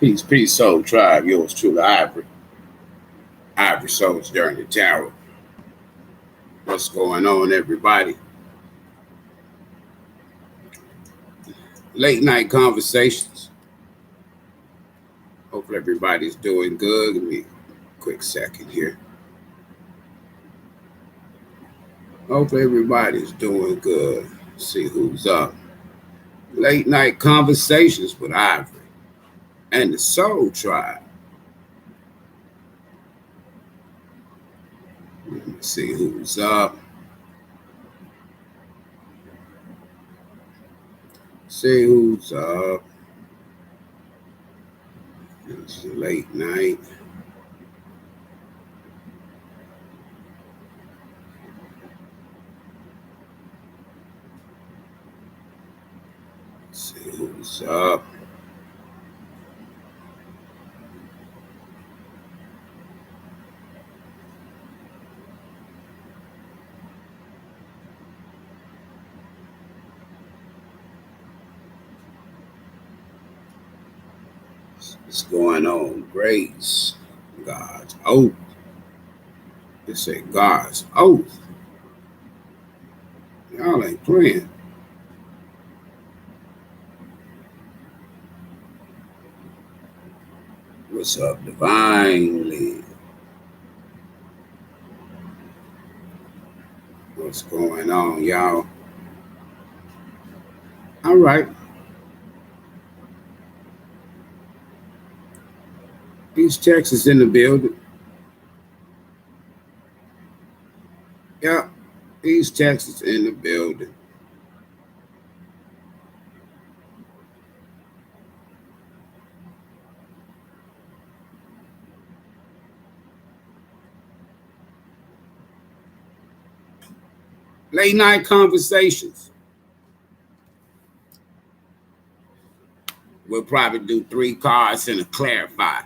Peace, peace, soul tribe. Yours truly, Ivory. IvorysSoulsJourney Tarot. What's going on, everybody? Late night conversations. Hopefully everybody's doing good. Give me a quick second here. Hopefully everybody's doing good. Let's see who's up. Late night conversations with Ivory and the Soul Tribe. Let me see who's up. See who's up. It's late night. See who's up. What's going on? Grace. God's oath. They say God's oath. Y'all ain't playing. What's up, Divinely? What's going on, y'all? All right. East Texas in the building. Yeah, East Texas in the building. Late night conversations. We'll probably do 3 cards and a clarify.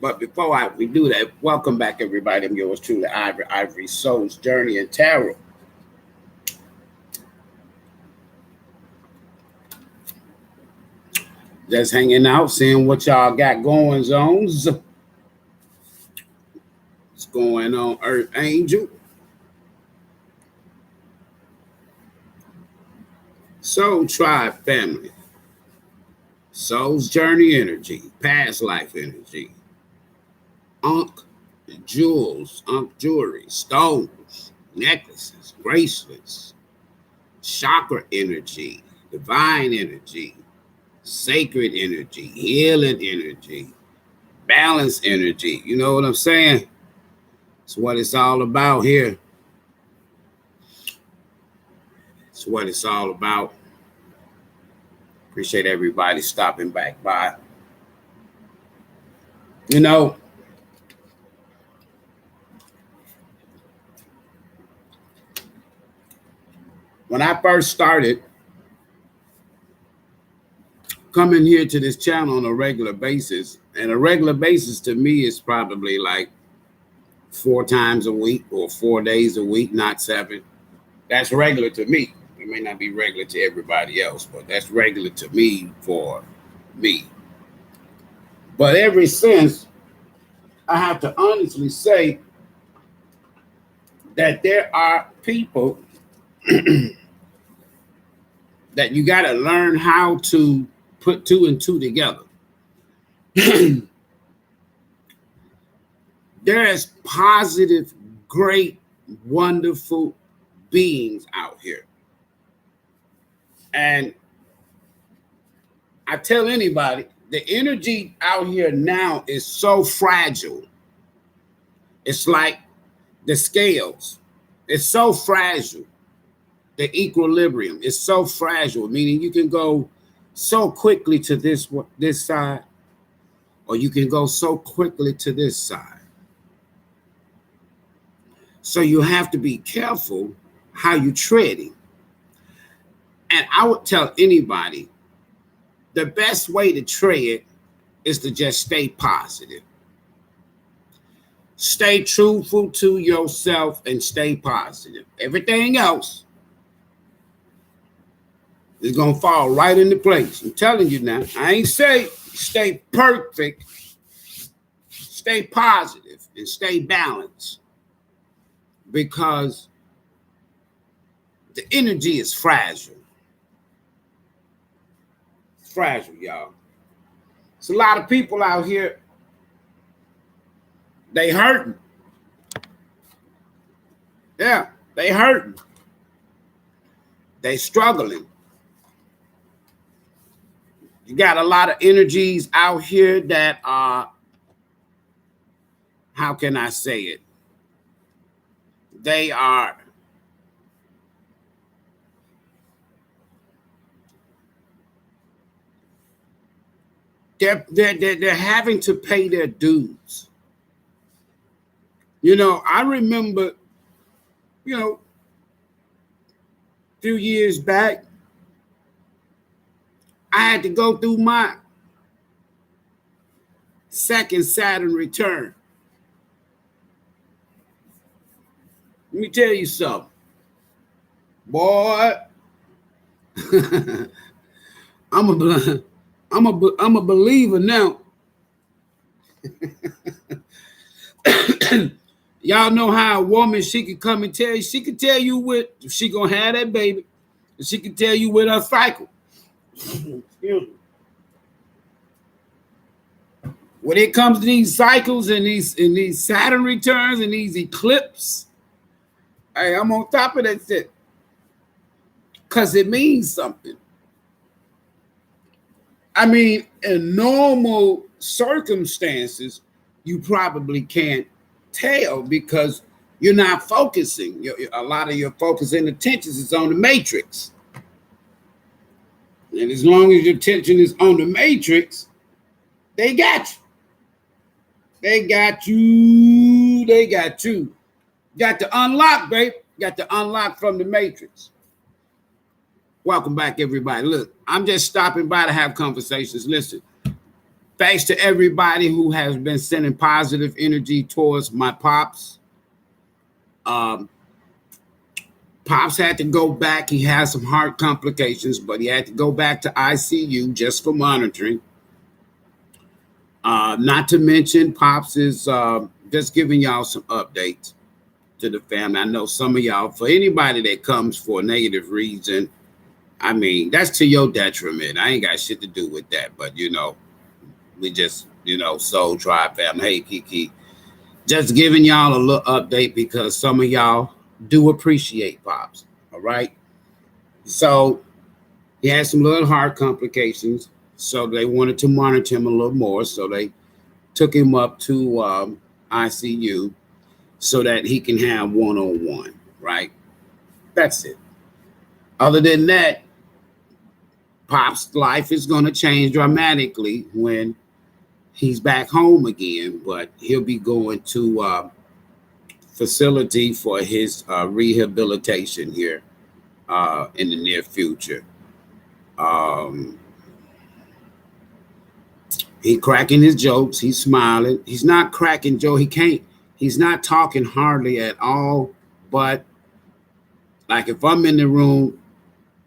But before we do that, welcome back, everybody. I'm yours truly, Ivory, IvorysSoulsJourney and Tarot. Just hanging out, seeing what y'all got going on. What's going on, Earth Angel? Soul Tribe family. Soul's Journey energy, past life energy. Jewels, jewelry, stones, necklaces, bracelets, chakra energy, divine energy, sacred energy, healing energy, balance energy. You know what I'm saying? It's what it's all about here. It's what it's all about. Appreciate everybody stopping back by. You know, when I first started coming here to this channel on a regular basis, and a regular basis to me is probably like 4 times a week or 4 days a week, not 7. That's regular to me. It may not be regular to everybody else, but that's regular to me for me. But ever since, I have to honestly say that there are people that you got to learn how to put 2 and 2 together. There's positive, great, wonderful beings out here. And I tell anybody, the energy out here now is so fragile. It's like the scales. It's so fragile. The equilibrium is so fragile, meaning you can go so quickly to this side, or you can go so quickly to this side. So you have to be careful how you're treading. And I would tell anybody, the best way to tread is to just stay positive. Stay truthful to yourself and stay positive. Everything else is going to fall right into place. I'm telling you now. I ain't say stay perfect, stay positive, and stay balanced, because the energy is fragile. It's fragile, y'all. It's a lot of people out here, they hurting. Yeah, they hurting. They struggling. You got a lot of energies out here that are, how can I say it? They are they're having to pay their dues. You know, I remember, you know, a few years back, I had to go through my second Saturn return. Let me tell you something, boy. I'm a believer now. Y'all know how a woman, she can come and tell you, she can tell you what she gonna have that baby, and she can tell you with her cycle. When it comes to these cycles and these Saturn returns and these eclipses, hey, I'm on top of that shit, because it means something. I mean, in normal circumstances, you probably can't tell because you're not focusing. A lot of your focus and attention is on the matrix. And as long as your attention is on the matrix, they got you. They got you. They got you. Got to unlock, babe. Got to unlock from the matrix. Welcome back, everybody. Look, I'm just stopping by to have conversations. Listen, thanks to everybody who has been sending positive energy towards my pops. Pops had to go back. He had some heart complications, but he had to go back to ICU just for monitoring. Not to mention, Pops is just giving y'all some updates to the family. I know some of y'all, for anybody that comes for a negative reason, I mean, that's to your detriment. I ain't got shit to do with that. But, you know, we just, you know, Soul Tribe family. Hey, Kiki. Just giving y'all a little update because some of y'all do appreciate Pops. All right. So he had some little heart complications. So they wanted to monitor him a little more. So they took him up to ICU so that he can have one-on-one. Right. That's it. Other than that, Pop's life is going to change dramatically when he's back home again, but he'll be going to facility for his rehabilitation here in the near future. He cracking his jokes. He's smiling. He's not cracking Joe. He's not talking hardly at all. But like if I'm in the room,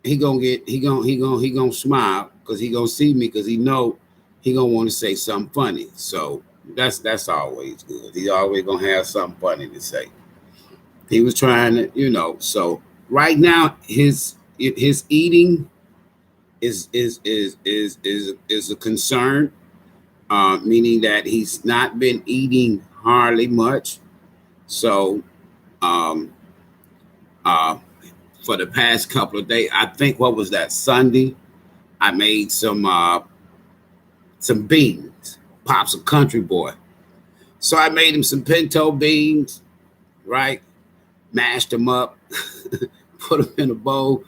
he gonna smile because he gonna see me because he know he gonna want to say something funny. So that's always good. He always gonna have something funny to say. He was trying to, you know. So right now his eating is a concern, meaning that he's not been eating hardly much. So for the past couple of days, I think what was that Sunday, I made some beans. Pop's a country boy. So I made him some pinto beans, right? Mashed them up, put them in a bowl,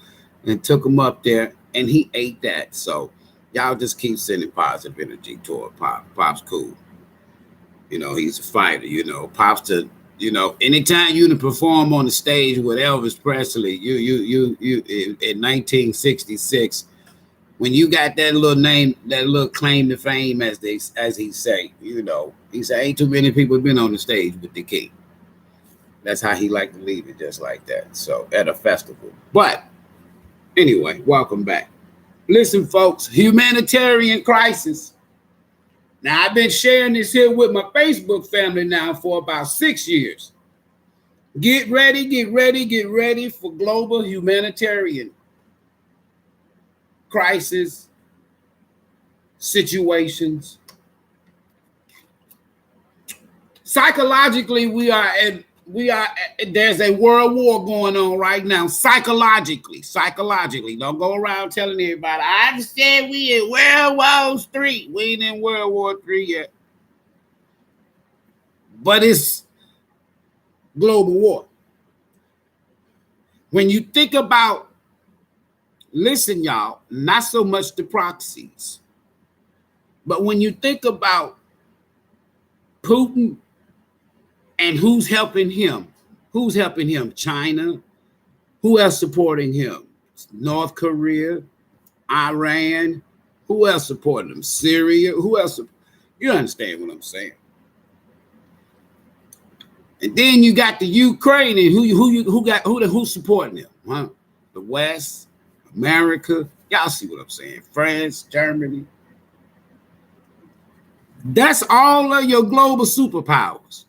and took them up there, and he ate that. So y'all just keep sending positive energy toward Pop. Pop's cool. You know, he's a fighter, you know. Pop's to, you know, anytime you to perform on the stage with Elvis Presley, you in 1966, when you got that little name, that little claim to fame, as he say, you know, he said, ain't too many people been on the stage with the king. That's how he liked to leave it, just like that. So at a festival. But anyway, welcome back. Listen, folks, Humanitarian Crisis. Now, I've been sharing this here with my Facebook family now for about 6 years. Get ready, get ready, get ready for global humanitarian crisis situations. Psychologically, there's a world war going on right now. Psychologically. Don't go around telling everybody, I said we in World War III. We ain't in World War III yet. But it's global war. When you think about, listen, y'all, not so much the proxies, but when you think about Putin and who's helping him, China. Who else supporting him? North Korea, Iran. Who else supporting him? Syria. Who else? You understand what I'm saying? And then you got the Ukraine, and who's supporting him? Huh? The West, America. Y'all see what I'm saying? France, Germany. That's all of your global superpowers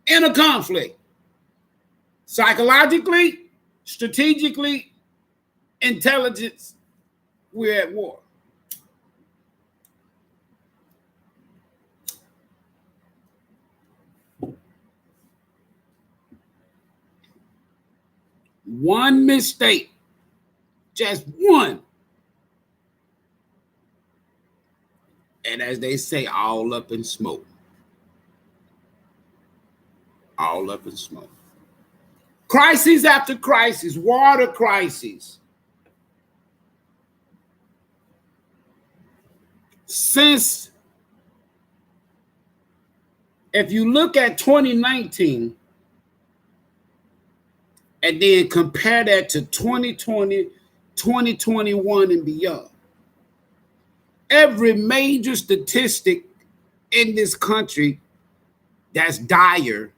in a conflict. Psychologically, strategically, intelligence, we're at war. One mistake, just one. And as they say, all up in smoke. All up in smoke. Crises after crisis, water crises. Since, if you look at 2019 and then compare that to 2020, 2021 and beyond, every major statistic in this country that's dire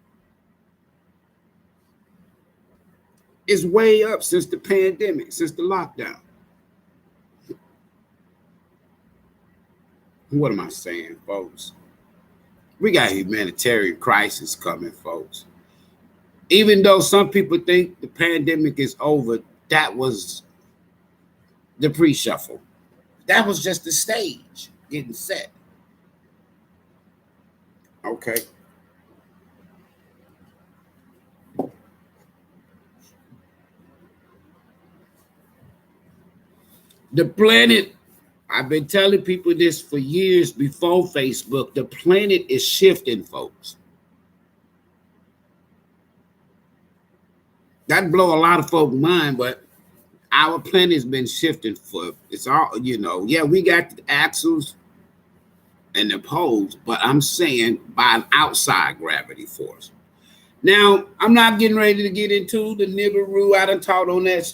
is way up since the pandemic, since the lockdown. What am I saying, folks? We got a humanitarian crisis coming, folks. Even though some people think the pandemic is over, that was the pre-shuffle. That was just the stage getting set. Okay. The planet, I've been telling people this for years before Facebook, the planet is shifting, folks. That blow a lot of folks' mind, but our planet has been shifting for, it's all, yeah, we got the axles and the poles, but I'm saying by an outside gravity force. Now, I'm not getting ready to get into the Nibiru. I done taught on that,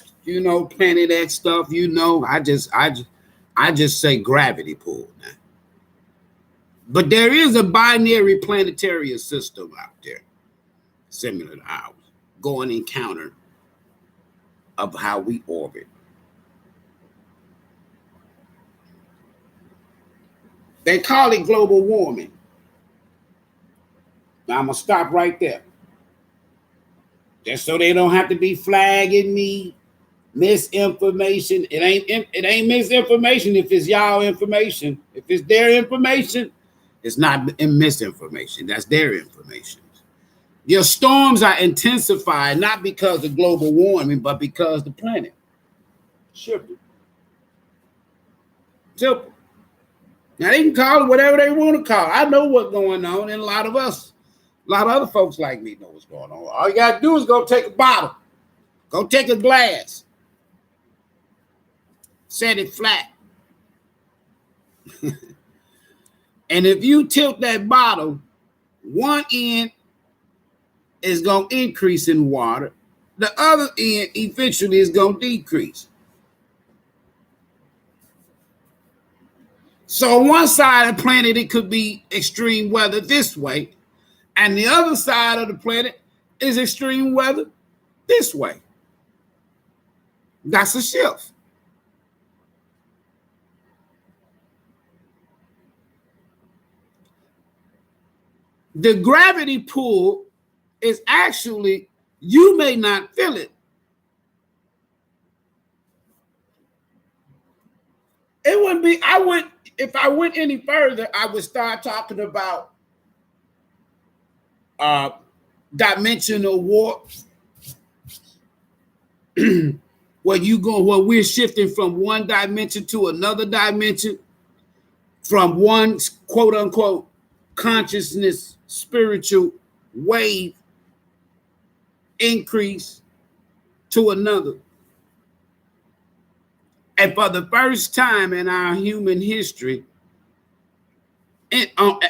Planet X stuff, I just say gravity pull now. But there is a binary planetary system out there, similar to ours, going in counter of how we orbit. They call it global warming. Now I'm gonna stop right there. Just so they don't have to be flagging me, misinformation. It ain't misinformation if it's y'all information. If it's their information, it's not misinformation. That's their information. Your storms are intensifying not because of global warming, but because the planet shifted. Simple. Now they can call it whatever they want to call it. I know what's going on, and a lot of other folks like me know what's going on. All you gotta do is go take a bottle, go take a glass, set it flat. And if you tilt that bottle, one end is going to increase in water. The other end eventually is going to decrease. So on one side of the planet, it could be extreme weather this way, and the other side of the planet is extreme weather this way. That's a shift. The gravity pull is actually, you may not feel it. It wouldn't be, if I went any further, I would start talking about dimensional warp, where we're shifting from one dimension to another dimension, from one quote unquote consciousness, spiritual wave increase to another. And for the first time in our human history,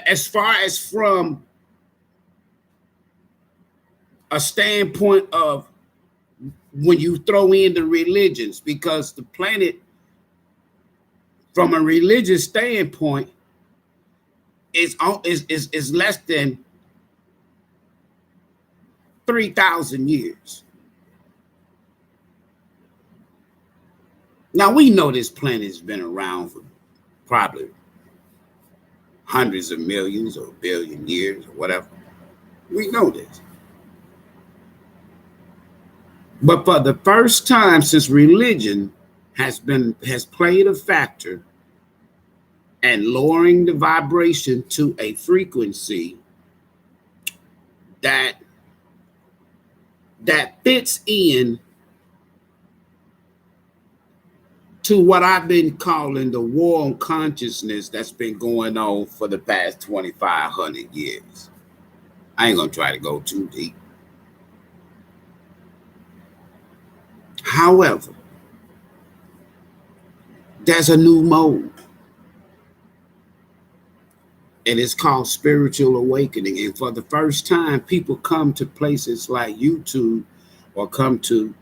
as far as from a standpoint of when you throw in the religions, because the planet, from a religious standpoint, is less than 3,000 years. Now, we know this planet has been around for probably hundreds of millions or billion years or whatever. We know this. But for the first time since religion has played a factor and lowering the vibration to a frequency that fits in to what I've been calling the war on consciousness that's been going on for the past 2,500 years. I ain't gonna try to go too deep. However, there's a new mode, and it's called spiritual awakening. And for the first time, people come to places like YouTube, or come to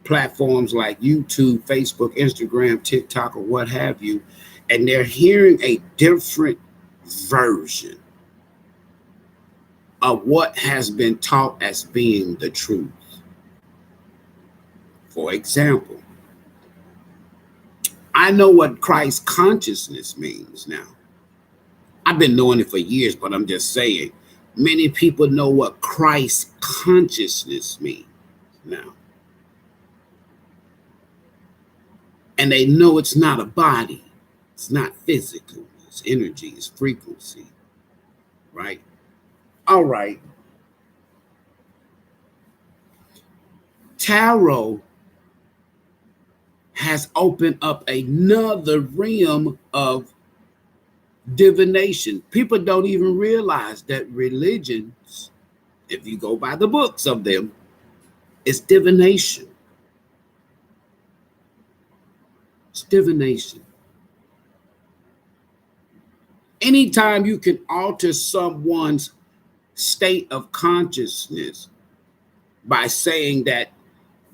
platforms like YouTube, Facebook, Instagram, TikTok, or what have you, and they're hearing a different version of what has been taught as being the truth. For example, I know what Christ consciousness means now. I've been knowing it for years, but I'm just saying, many people know what Christ consciousness means now. And they know it's not a body. It's not physical. It's energy. It's frequency. Right? All right. Tarot has opened up another realm of divination. People don't even realize that religions, if you go by the books of them, it's divination. It's divination. Anytime you can alter someone's state of consciousness by saying that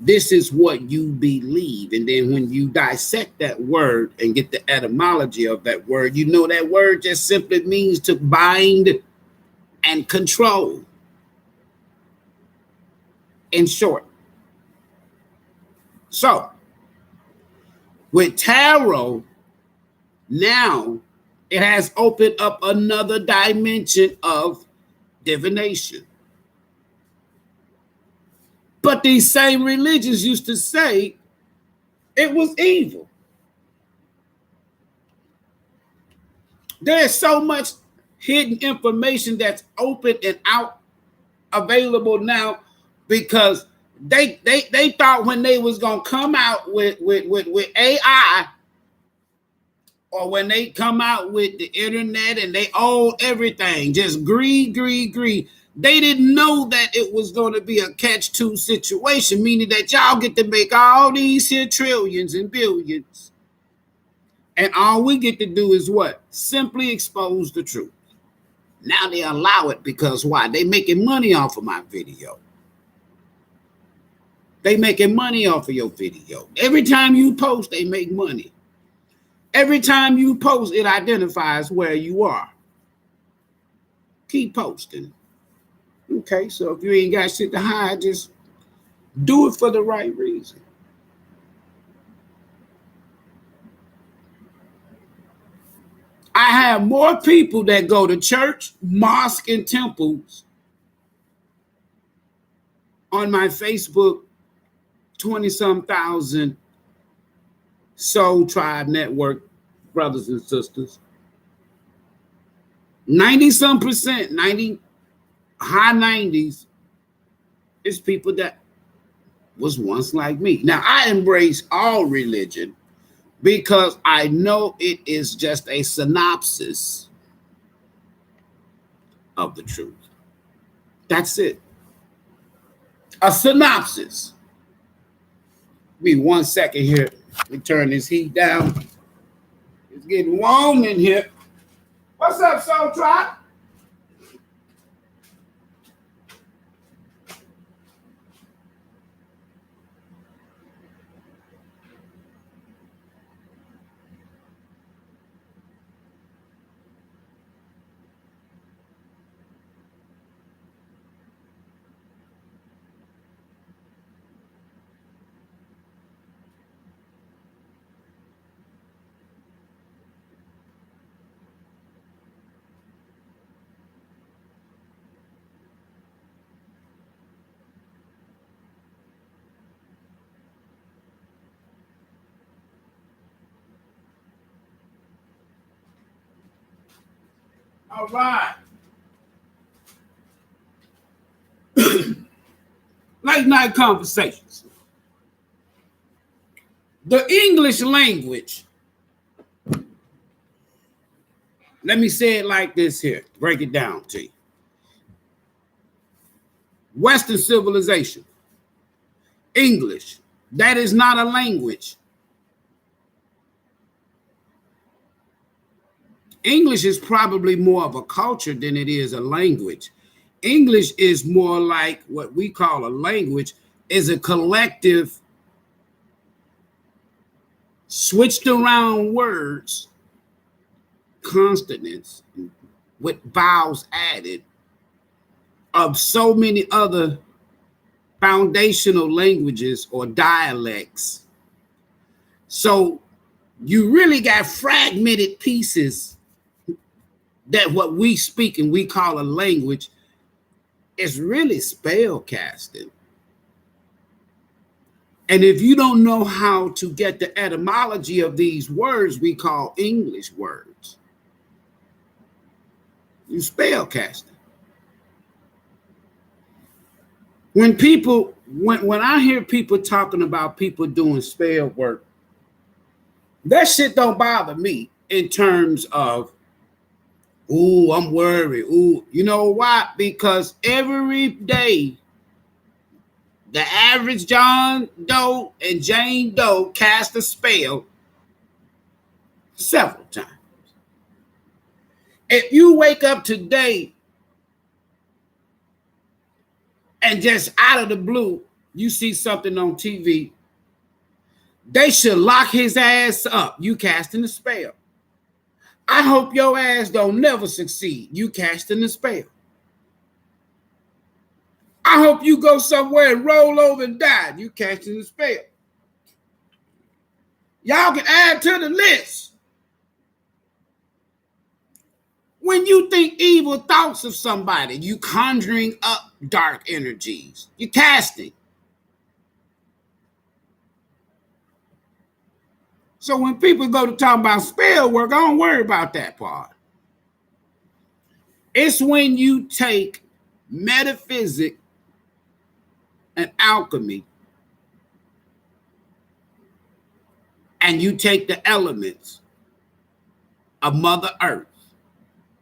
this is what you believe, and then when you dissect that word and get the etymology of that word, you know that word just simply means to bind and control. In short. So, with tarot, now it has opened up another dimension of divination. But these same religions used to say it was evil. There's so much hidden information that's open and out available now, because they thought when they was gonna come out with AI, or when they come out with the internet and they own everything, just greed. They didn't know that it was going to be a catch-2 situation, meaning that y'all get to make all these here trillions and billions. And all we get to do is what? Simply expose the truth. Now they allow it because why? They making money off of my video. They making money off of your video. Every time you post, they make money. Every time you post, it identifies where you are. Keep posting. Okay, so if you ain't got shit to hide, just do it for the right reason. I have more people that go to church, mosque, and temples on my Facebook 20-some thousand Soul Tribe Network brothers and sisters. 90-some percent, 90, high 90s is people that was once like me. Now, I embrace all religion because I know it is just a synopsis of the truth. That's it. A synopsis. Give me 1 second here. Let me turn this heat down. It's getting warm in here. What's up, Soul Tribe? All right. Late night conversations. The English language. Let me say it like this here. Break it down to you. Western civilization. English. That is not a language. English is probably more of a culture than it is a language. English is more like what we call a language, is a collective switched around words, consonants with vowels added of so many other foundational languages or dialects. So you really got fragmented pieces that what we speak and we call a language is really spellcasting. And if you don't know how to get the etymology of these words we call English words, you spellcasting. When I hear people talking about people doing spell work, that shit don't bother me in terms of, ooh, I'm worried. Ooh, you know why? Because every day, the average John Doe and Jane Doe cast a spell several times. If you wake up today and just out of the blue, you see something on TV, they should lock his ass up. You casting a spell. I hope your ass don't never succeed. You casting the spell. I hope you go somewhere and roll over and die. You casting the spell. Y'all can add to the list. When you think evil thoughts of somebody, you conjuring up dark energies. You casting. So when people go to talk about spell work, I don't worry about that part. It's when you take metaphysics and alchemy and you take the elements of Mother Earth,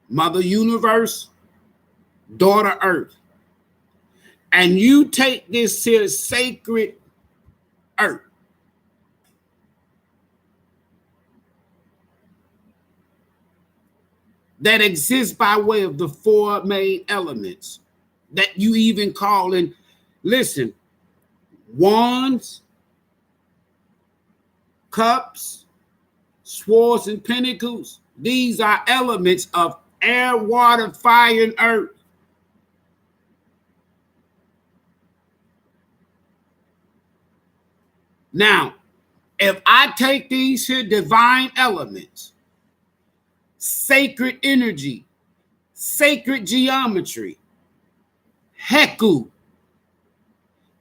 Mother Universe, Daughter Earth, and you take this here sacred earth that exists by way of the four main elements that you even call in, listen, wands, cups, swords, and pentacles. These are elements of air, water, fire, and earth. Now, if I take these here divine elements sacred energy, sacred geometry, Heku.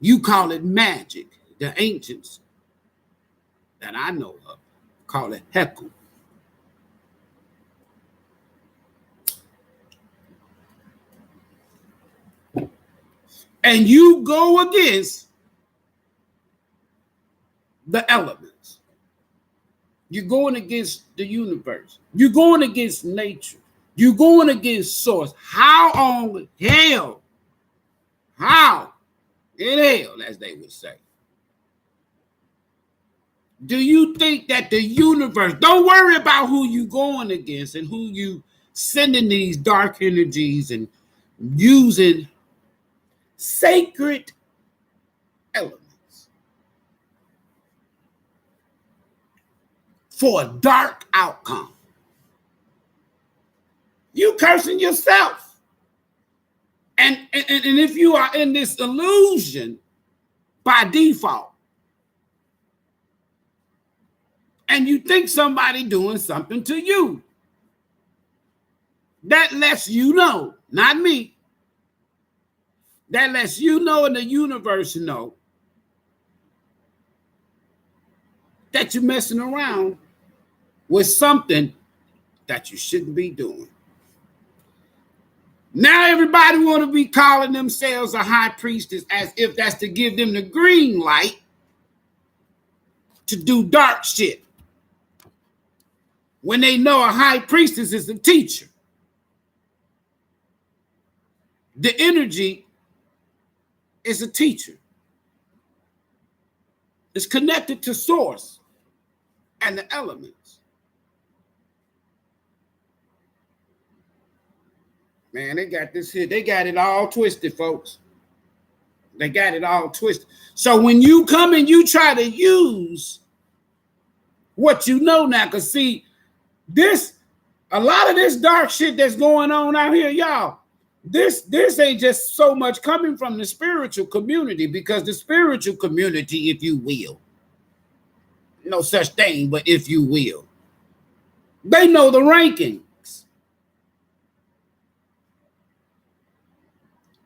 You call it magic. The ancients that I know of call it Heku. And you go against the elements. You're going against the universe. You're going against nature. You're going against source. How on hell? How in hell, as they would say, do you think that the universe, don't worry about who you going against and who you sending these dark energies and using sacred elements for a dark outcome. You cursing yourself. And if you are in this illusion by default, and you think somebody doing something to you, that lets you know, not me, that lets you know and the universe know that you're messing around with something that you shouldn't be doing. Now everybody want to be calling themselves a high priestess as if that's to give them the green light to do dark shit. When they know a high priestess is a teacher. The energy is a teacher. It's connected to source and the elements. Man, they got this here. They got it all twisted, folks. They got it all twisted. So when you come and you try to use what you know now, because see, a lot of this dark shit that's going on out here, y'all, this ain't just so much coming from the spiritual community, because the spiritual community, if you will, no such thing, but if you will, they know the rankings.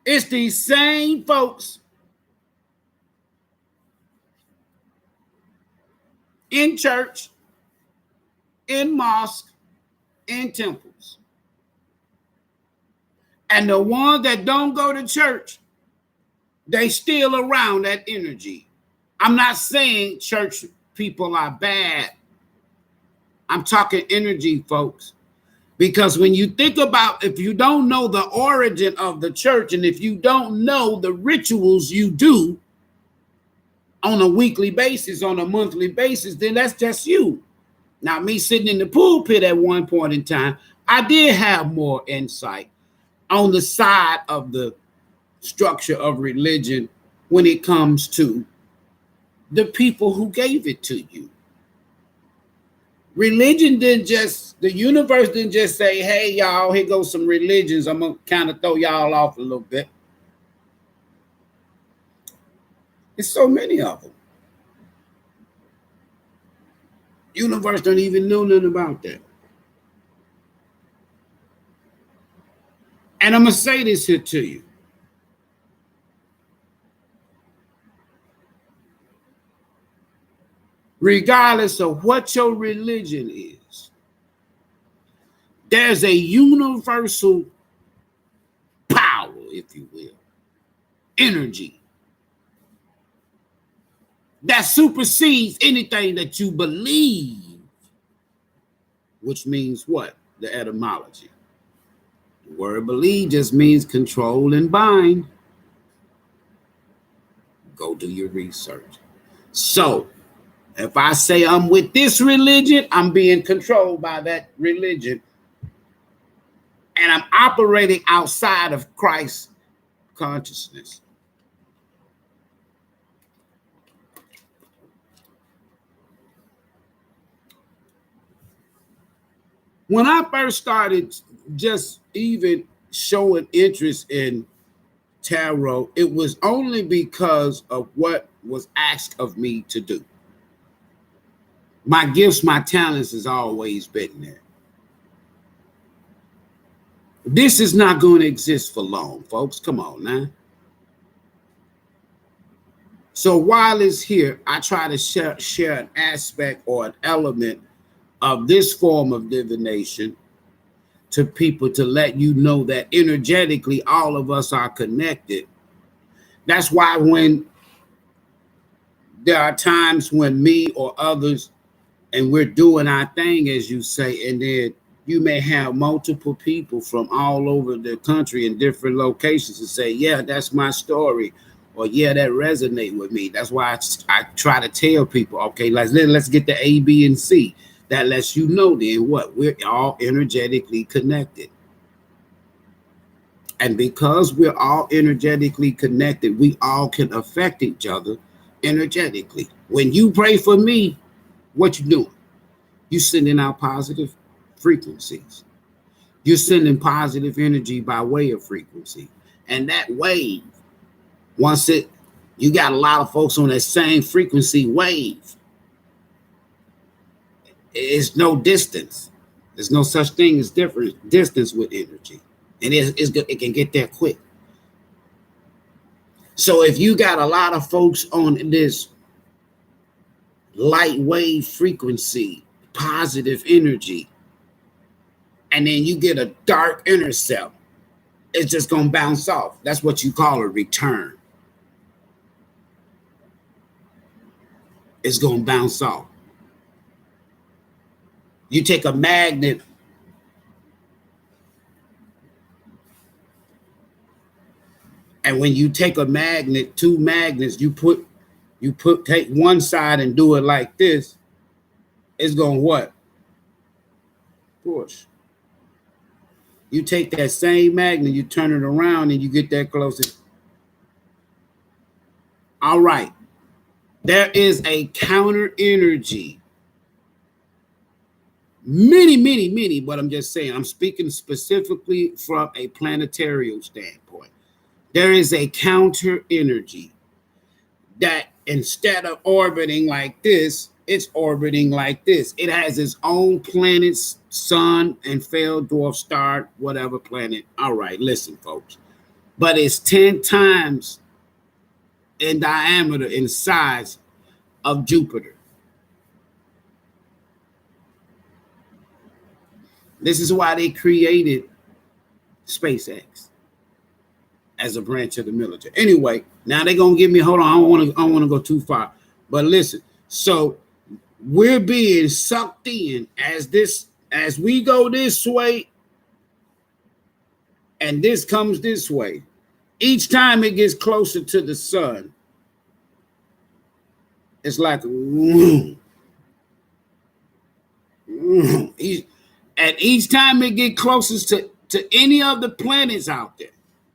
It's these same folks in church, in mosque, in temples. And the ones that don't go to church, they still around that energy. I'm not saying church people are bad. I'm talking energy, folks. Because when you think about, if you don't know the origin of the church, and if you don't know the rituals you do on a weekly basis, on a monthly basis, then that's just you. Now, me sitting in the pulpit at one point in time, I did have more insight on the side of the structure of religion when it comes to the people who gave it to you. Religion didn't just, the universe didn't just say, hey, y'all, here goes some religions. I'm going to kind of throw y'all off a little bit. There's so many of them. Universe don't even know nothing about that. And I'm going to say this here to you. Regardless of what your religion is, there's a universal power, if you will, energy that supersedes anything that you believe, which means what? The etymology. The word believe just means control and bind. Go do your research. So, if I say I'm with this religion, I'm being controlled by that religion. And I'm operating outside of Christ's consciousness. When I first started just even showing interest in tarot, it was only because of what was asked of me to do. My gifts, my talents has always been there. This is not going to exist for long, folks. Come on now. So while it's here, I try to share an aspect or an element of this form of divination to people to let you know that energetically all of us are connected. That's why when there are times when me or others and we're doing our thing, as you say, and then you may have multiple people from all over the country in different locations to say, yeah, that's my story, or yeah, that resonate with me. That's why I try to tell people, okay, let's get the A, B, and C. That lets you know then what? We're all energetically connected. And because we're all energetically connected, we all can affect each other energetically. When you pray for me, what you doing? You sending out positive frequencies. You're sending positive energy by way of frequency. And that wave, you got a lot of folks on that same frequency wave. It's no distance. There's no such thing as different distance with energy. And it can get there quick. So if you got a lot of folks on this light wave frequency, positive energy, and then you get a dark intercept, it's just going to bounce off. That's what you call a return. It's going to bounce off. You take a magnet and when you take a magnet, two magnets, take one side and do it like this, it's going to what? Push. You take that same magnet, you turn it around, and you get that closer. All right. There is a counter energy. Many, but I'm just saying, I'm speaking specifically from a planetary standpoint. There is a counter energy that instead of orbiting like this, it's orbiting like this. It has its own planets, sun and failed dwarf star, whatever planet. All right, listen, folks. But it's 10 times in diameter, in size of Jupiter. This is why they created SpaceX as a branch of the military. Anyway, now they're gonna give me, hold on, I don't want to go too far. But listen, so we're being sucked in as we go this way, and this comes this way. Each time it gets closer to the sun, it's like and each time it gets closest to any of the planets out there,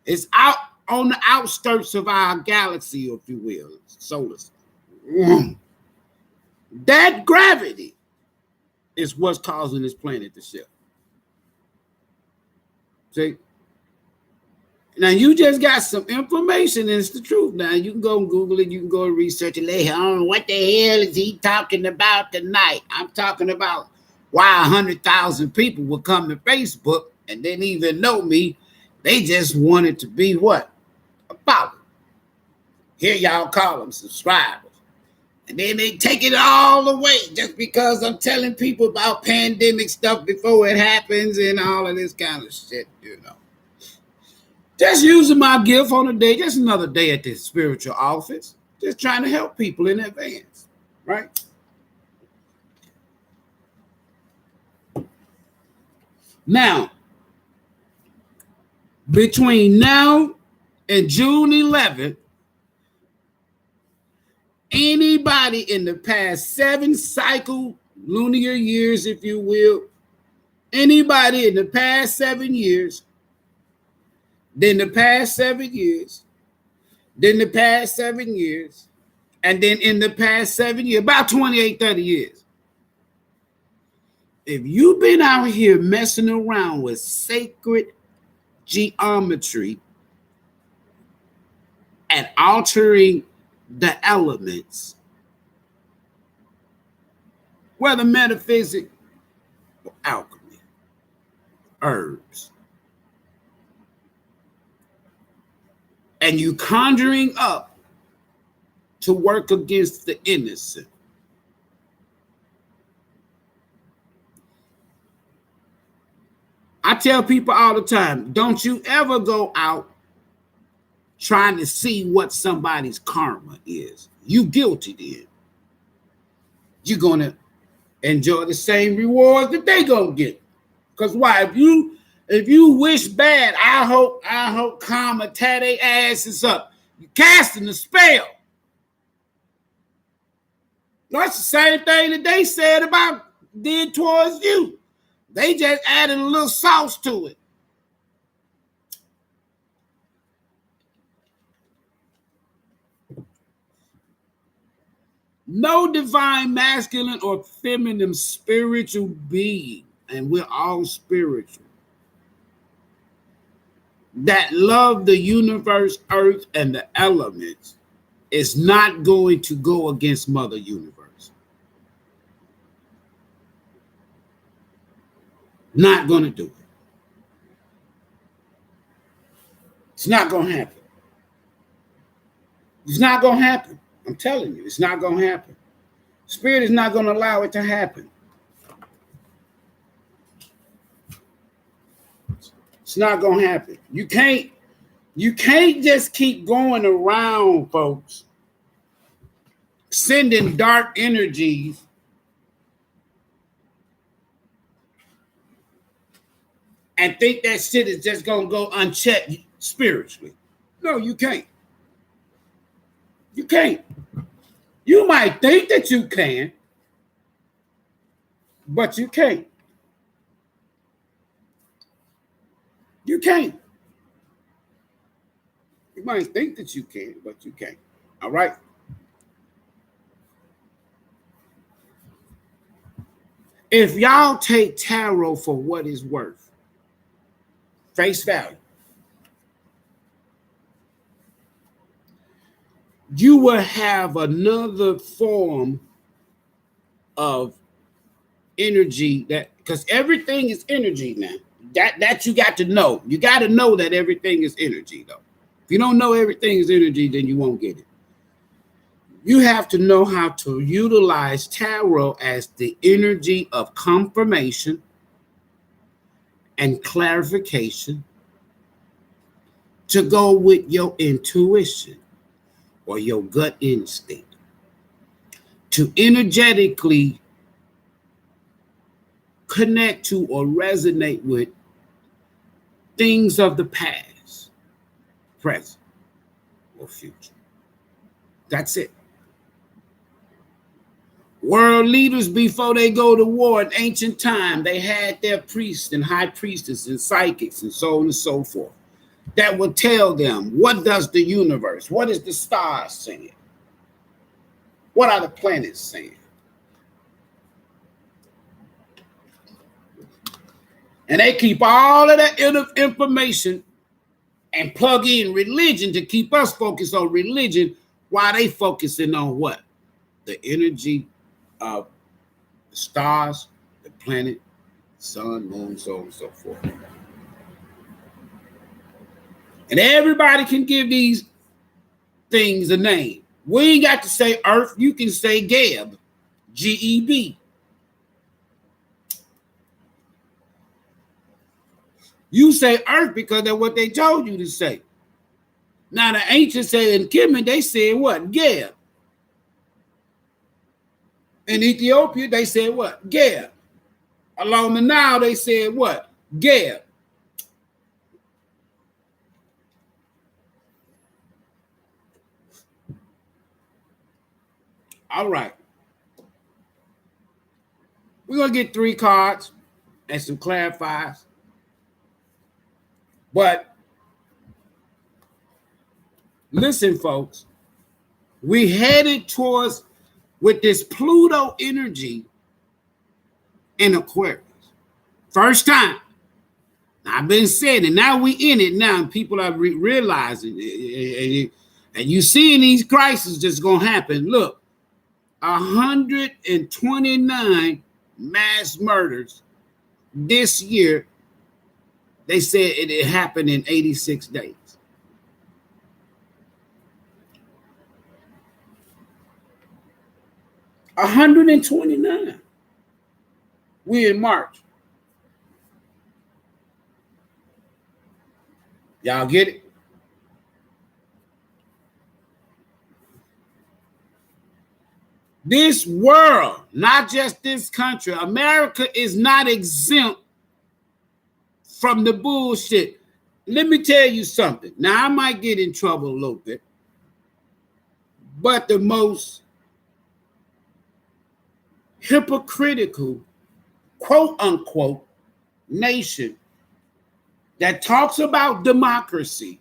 it's out on the outskirts of our galaxy, if you will, solar system. That gravity is what's causing this planet to shift. See? Now, you just got some information, and it's the truth. Now, you can go and Google it. You can go and research it later on. What the hell is he talking about tonight? I'm talking about why 100,000 people would come to Facebook and didn't even know me. They just wanted to be what? A follower. Here y'all call them subscribers. And then they take it all away just because I'm telling people about pandemic stuff before it happens and all of this kind of shit, you know. Just using my gift on a day, just another day at the spiritual office. Just trying to help people in advance, right? Now, between now and June 11th, anybody in the past 7 cycle lunar years, if you will, anybody in the past 7 years, then the past 7 years, then the past 7 years, and then in the past 7 years, about 28, 30 years. If you've been out here messing around with sacred geometry and altering the elements, whether metaphysics or alchemy, herbs, and you conjuring up to work against the innocent. I tell people all the time, don't you ever go out trying to see what somebody's karma is. You guilty then. You're going to enjoy the same rewards that they going to get. Because why? If you wish bad, I hope karma tear their asses up. You're casting a spell. That's the same thing that they said about did towards you. They just added a little sauce to it. No divine masculine or feminine spiritual being, and we're all spiritual, that love the universe, earth, and the elements is not going to go against Mother Universe. Not going to do it. It's not going to happen. It's not going to happen. I'm telling you, it's not going to happen. Spirit is not going to allow it to happen. It's not going to happen. You can't just keep going around, folks, sending dark energies and think that shit is just going to go unchecked spiritually. No, you can't. You can't. You might think that you can, but you can't. You can't. You might think that you can, but you can't. All right? If y'all take tarot for what it's worth, face value, you will have another form of energy, that because everything is energy now. That you got to know. You got to know that everything is energy, though. If you don't know everything is energy, then you won't get it. You have to know how to utilize tarot as the energy of confirmation and clarification to go with your intuition or your gut instinct, to energetically connect to or resonate with things of the past, present, or future. That's it. World leaders, before they go to war in ancient time, they had their priests and high priestesses and psychics and so on and so forth that would tell them, what does the universe, what is the stars saying? What are the planets saying? And they keep all of that information and plug in religion to keep us focused on religion while they focusing on what? The energy of the stars, the planet, sun, moon, so on and so forth. And everybody can give these things a name. We ain't got to say Earth. You can say Geb, G-E-B. You say Earth because that's what they told you to say. Now the ancients said in Kemet, they said what? Geb. In Ethiopia, they said what? Geb. Along the Nile, they said what? Geb. All right. We're going to get 3 cards and some clarifiers. But listen, folks, we headed towards, with this Pluto energy in Aquarius. First time. I've been saying it. Now we in it now, and people are realizing it. And you seeing these crises just going to happen. Look, 129 mass murders this year. They said it happened in 86 days. 129. We in March. Y'all get it? This world, not just this country, America is not exempt from the bullshit. Let me tell you something. Now, I might get in trouble a little bit, but the most hypocritical, quote unquote, nation that talks about democracy,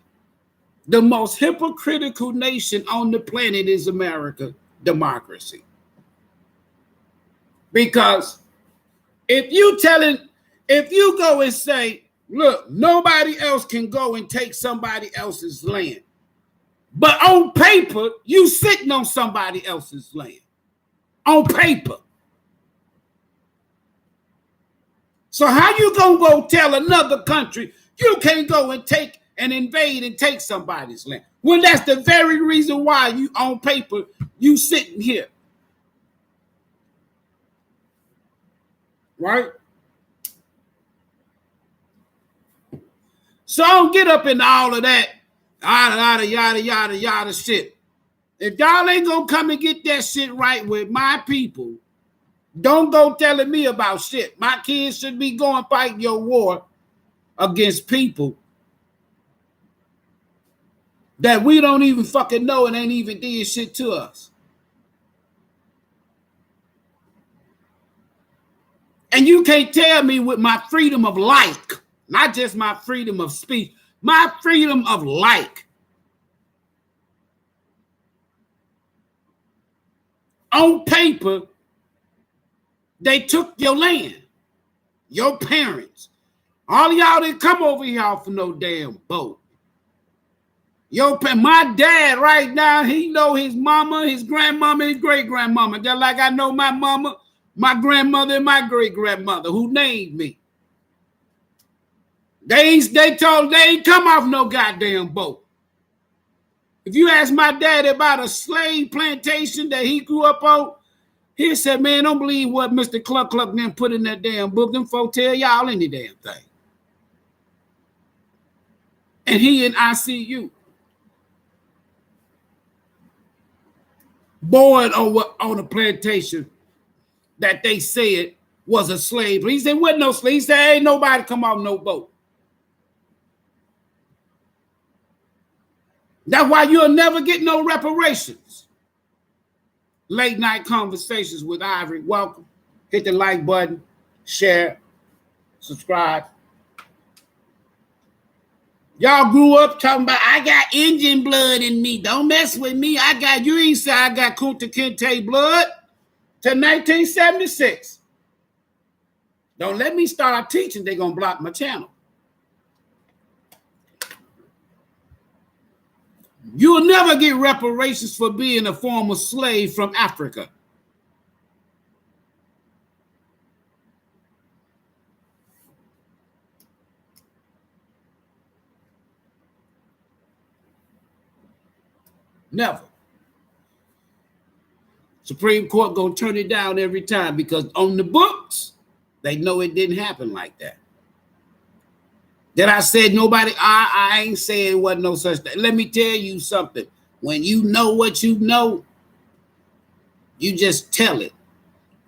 the most hypocritical nation on the planet is America, democracy. Because if you go and say, look, nobody else can go and take somebody else's land, but on paper, you sitting on somebody else's land. On paper. So how you gonna go tell another country you can't go and take and invade and take somebody's land, when that's the very reason why you on paper you sitting here? Right? So don't get up in all of that yada shit. If y'all ain't gonna come and get that shit right with my people, don't go telling me about shit. My kids should be going fighting your war against people that we don't even fucking know and ain't even did shit to us. And you can't tell me with my freedom of like, not just my freedom of speech, my freedom of like. On paper, they took your land, your parents. All y'all didn't come over here off of no damn boat. My dad right now, he know his mama, his grandmama, his great-grandmama. Just like I know my mama, my grandmother, and my great-grandmother who named me. They ain't come off no goddamn boat. If you ask my dad about a slave plantation that he grew up on, he said, man, don't believe what Mr. Cluck then put in that damn book. Them folk tell y'all any damn thing. And he in ICU. Born on a plantation that they said was a slave. He said, wasn't no slave. He said, ain't nobody come off no boat. That's why you'll never get no reparations. Late night conversations with Ivory. Welcome. Hit the like button, share, subscribe. Y'all grew up talking about, I got Indian blood in me. Don't mess with me. You ain't say I got Kunta Kinte blood till 1976. Don't let me start teaching. They're going to block my channel. You'll never get reparations for being a former slave from Africa. Never. Supreme Court gonna turn it down every time because on the books, they know it didn't happen like that. That I said nobody, I ain't saying it wasn't no such thing. Let me tell you something. When you know what you know, you just tell it.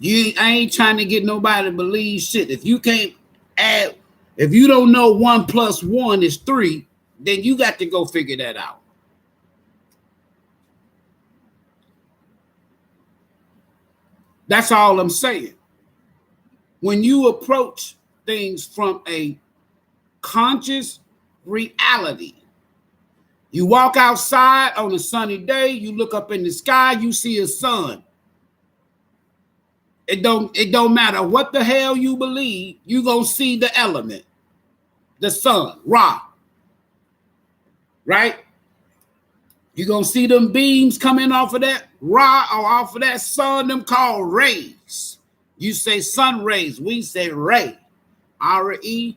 I ain't trying to get nobody to believe shit. If you can't add, if you don't know 1 + 1 is 3, then you got to go figure that out. That's all I'm saying. When you approach things from a conscious reality, you walk outside on a sunny day, you look up in the sky, you see a sun. It don't matter what the hell you believe, you gonna see the element, the sun, Ra. Right? You gonna see them beams coming off of that Ra or off of that sun, them called rays. You say sun rays, we say ray, R-E,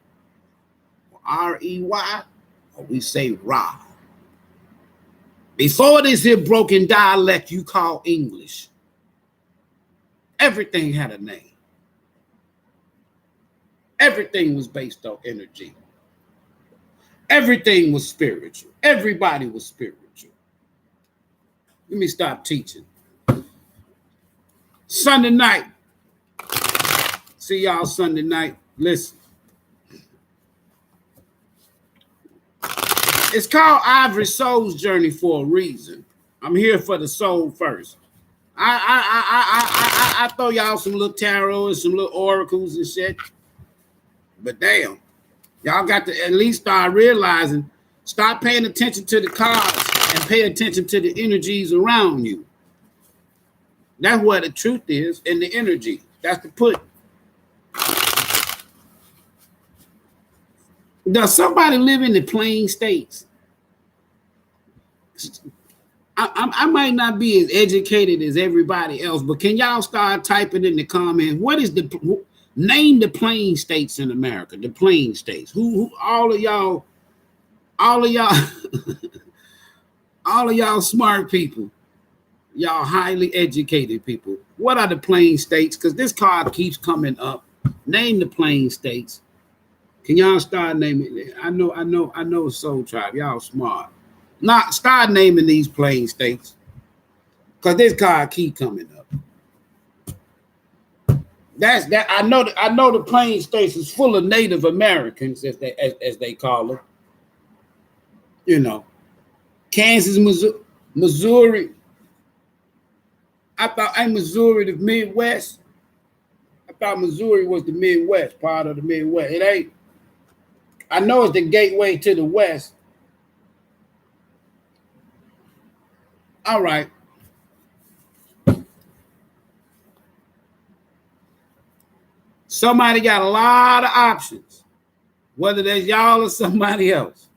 R-E-Y, or we say Ra. Before this here broken dialect you call English. Everything had a name. Everything was based on energy. Everything was spiritual. Everybody was spiritual. Let me stop teaching. Sunday night. See y'all Sunday night. Listen. It's called IvorysSoulsJourney for a reason. I'm here for the soul first. I throw y'all some little tarot and some little oracles and shit. But damn, y'all got to at least start realizing, start paying attention to the cards and pay attention to the energies around you. That's where the truth is, in the energy. That's the put. Does somebody live in the plain states? I might not be as educated as everybody else, but can y'all start typing in the comments? What is name the plain states in America? The plain states. Who all of y'all all of y'all smart people, y'all highly educated people. What are the plain states? Because this card keeps coming up. Name the plain states. Can y'all start naming it? I know Soul Tribe. Y'all smart. Not start naming these plain states. Because this card keep coming up. That's that. I know the plain states is full of Native Americans, as they call them. You know. Kansas, Missouri. I thought Missouri the Midwest. I thought Missouri was the Midwest, part of the Midwest. It ain't. I know it's the gateway to the West. All right. Somebody got a lot of options, whether that's y'all or somebody else.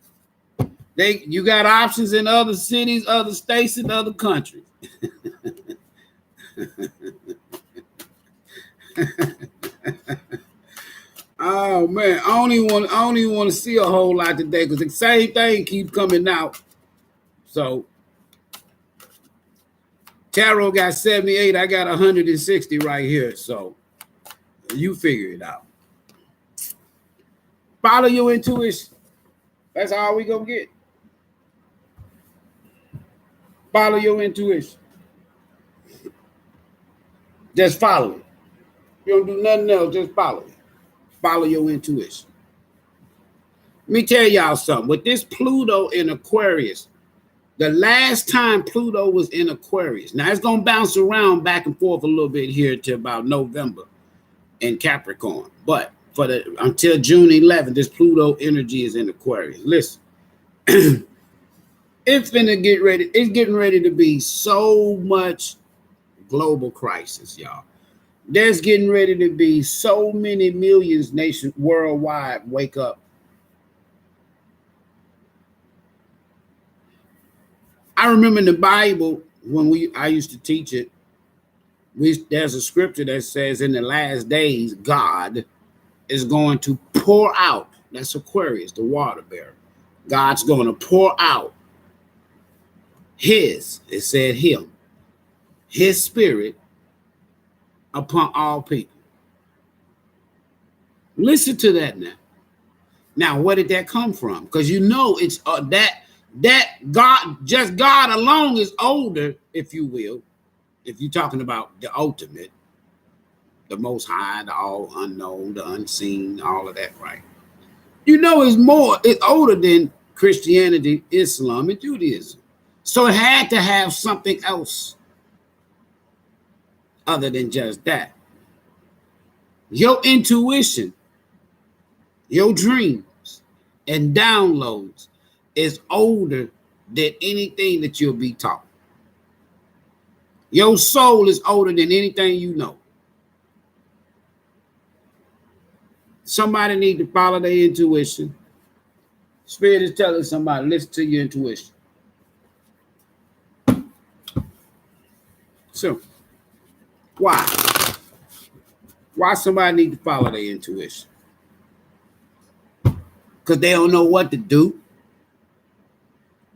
You got options in other cities, other states, and other countries. Oh man, I don't even want to see a whole lot today because the same thing keeps coming out. So Tarot got 78, I got 160 right here. So you figure it out. Follow your intuition. That's all we gonna get. Follow your intuition. Just follow it. You don't do nothing else, just follow it. Follow your intuition. Let me tell y'all something. With this Pluto in Aquarius, the last time Pluto was in Aquarius, now it's going to bounce around back and forth a little bit here to about November in Capricorn. But until June 11th, this Pluto energy is in Aquarius. Listen, it's getting ready to be so much global crisis, y'all. There's getting ready to be so many millions worldwide wake up. I remember in the Bible when I used to teach it, there's a scripture that says in the last days, God is going to pour out. That's Aquarius, the water bearer. God's going to pour out it said his spirit upon all people. Listen to that now. Now, where did that come from? Because you know it's that God, just God alone is older, if you will, if you're talking about the ultimate, the most high, the all unknown, the unseen, all of that, right? You know it's older than Christianity, Islam, and Judaism. So it had to have something else other than just that. Your intuition, your dreams, and downloads is older than anything that you'll be taught. Your soul is older than anything you know. Somebody need to follow their intuition. Spirit is telling somebody, listen to your intuition. So, why? Why somebody need to follow their intuition? Because they don't know what to do.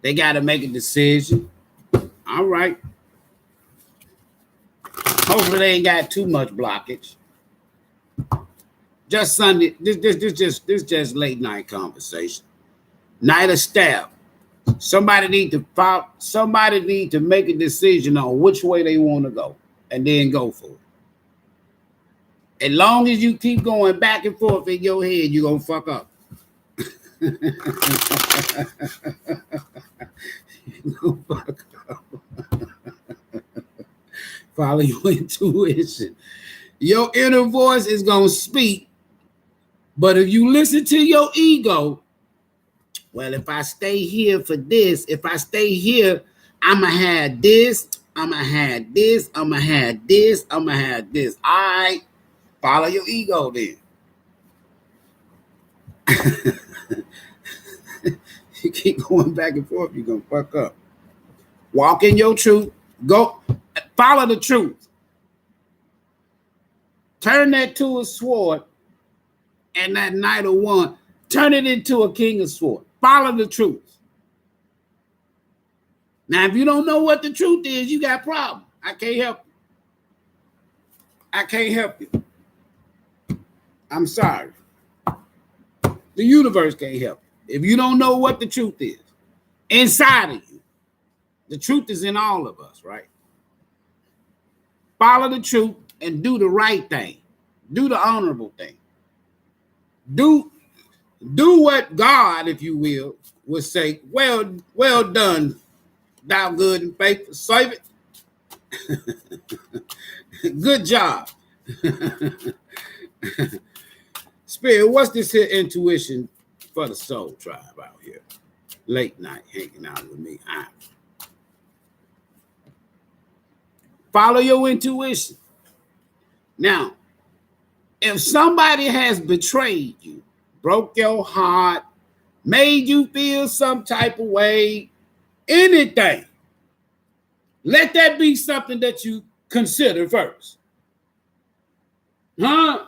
They got to make a decision. All right. Hopefully they ain't got too much blockage. Just Sunday. This just late night conversation. Night of stab. Somebody need to make a decision on which way they want to go and then go for it. As long as you keep going back and forth in your head, you're gonna fuck up. You're gonna fuck up. Follow your intuition. Your inner voice is gonna speak, but if you listen to your ego, well, if I stay here for this, if I stay here, I'ma have this, I'ma have this, I'ma have this, I'ma have this. All right, follow your ego then. You keep going back and forth, you're gonna fuck up. Walk in your truth. Go follow the truth. Turn that to a sword, and that knight of one, turn it into a king of swords. Follow the truth. Now, if you don't know what the truth is, you got a problem. I can't help you. I can't help you. I'm sorry. The universe can't help you. If you don't know what the truth is inside of you, the truth is in all of us, right? Follow the truth and do the right thing. Do the honorable thing. Do what God, if you will, would say, well done, thou good and faithful servant. Good job. Spirit, what's this here intuition for the soul tribe out here? Late night hanging out with me. Follow your intuition. Now, if somebody has betrayed you, broke your heart, made you feel some type of way, anything, let that be something that you consider first. Huh?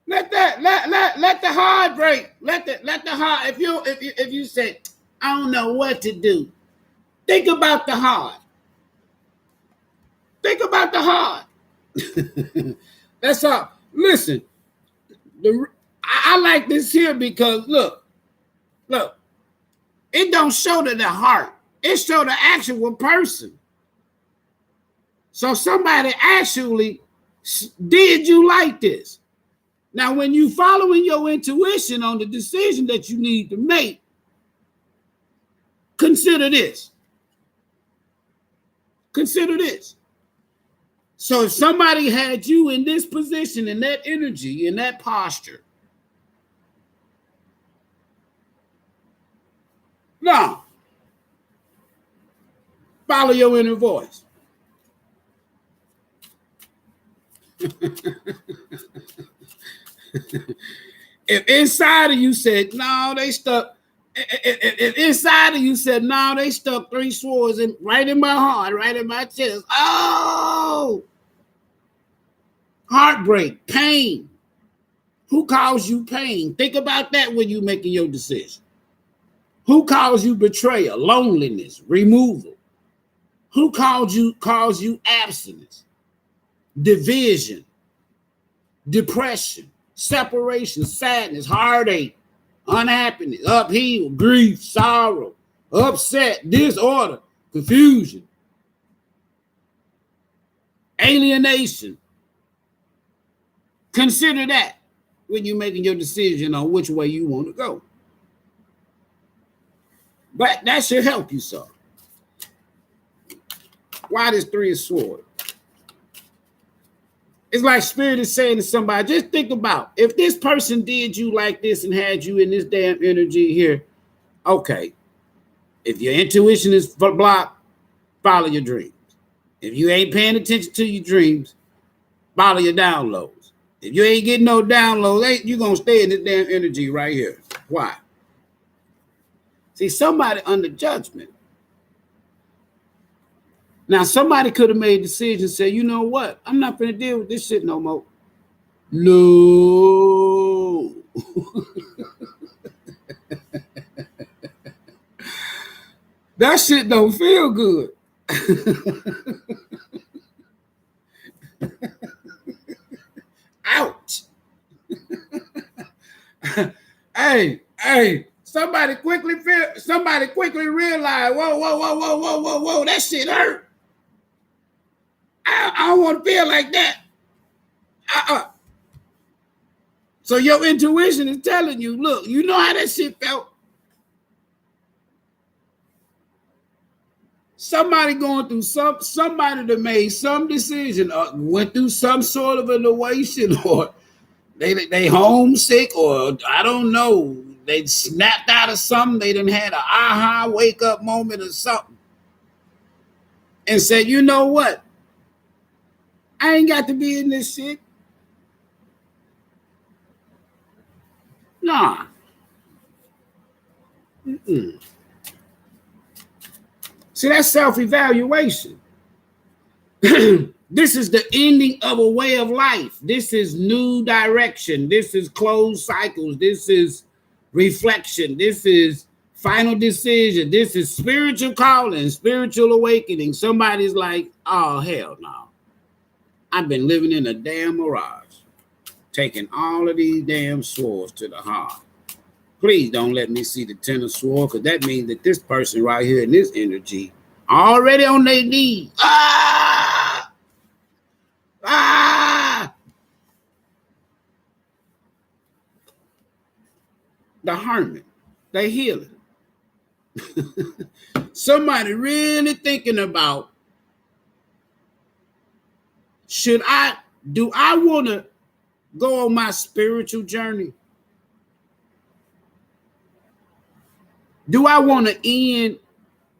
Let the heart break. Let the heart. If you say, I don't know what to do, think about the heart. Think about the heart. That's all. Listen, I like this here because look, it don't show to the heart. It show the actual person. So somebody actually did you like this. Now, when you following your intuition on the decision that you need to make, consider this. Consider this. So if somebody had you in this position, in that energy, in that posture, no, follow your inner voice. If inside of you said, no, they stuck. If inside of you said, no, they stuck 3 swords right in my heart, right in my chest. Oh, heartbreak, pain. Who caused you pain? Think about that when you're making your decision. Who caused you betrayal, loneliness, removal? Who caused you abstinence, division, depression, separation, sadness, heartache, unhappiness, upheaval, grief, sorrow, upset, disorder, confusion, alienation? Consider that when you're making your decision on which way you want to go. But that should help you some. Why this 3 of swords? It's like Spirit is saying to somebody, just think about, if this person did you like this and had you in this damn energy here, okay. If your intuition is blocked, follow your dreams. If you ain't paying attention to your dreams, follow your downloads. If you ain't getting no downloads, you're going to stay in this damn energy right here. Why? See, somebody under judgment. Now, somebody could have made a decision and said, you know what? I'm not going to deal with this shit no more. No. That shit don't feel good. Hey, somebody quickly realize, whoa, that shit hurt. I don't want to feel like that. So your intuition is telling you, look, you know how that shit felt. Somebody going through somebody that made some decision, or went through some sort of innovation, or they homesick, or I don't know, they snapped out of something. They done had an aha wake up moment or something, and said, you know what? I ain't got to be in this shit. Nah. Mm-mm. See, that's self-evaluation. This is the ending of a way of life. This is new direction. This is closed cycles. This is reflection. This is final decision. This is spiritual calling, spiritual awakening. Somebody's like, oh, hell no. I've been living in a damn mirage, taking all of these damn swords to the heart. Please don't let me see the 10 of swords, because that means that this person right here in this energy already on their knees. The hermit, they healing. Somebody really thinking about, do I want to go on my spiritual journey? Do I want to end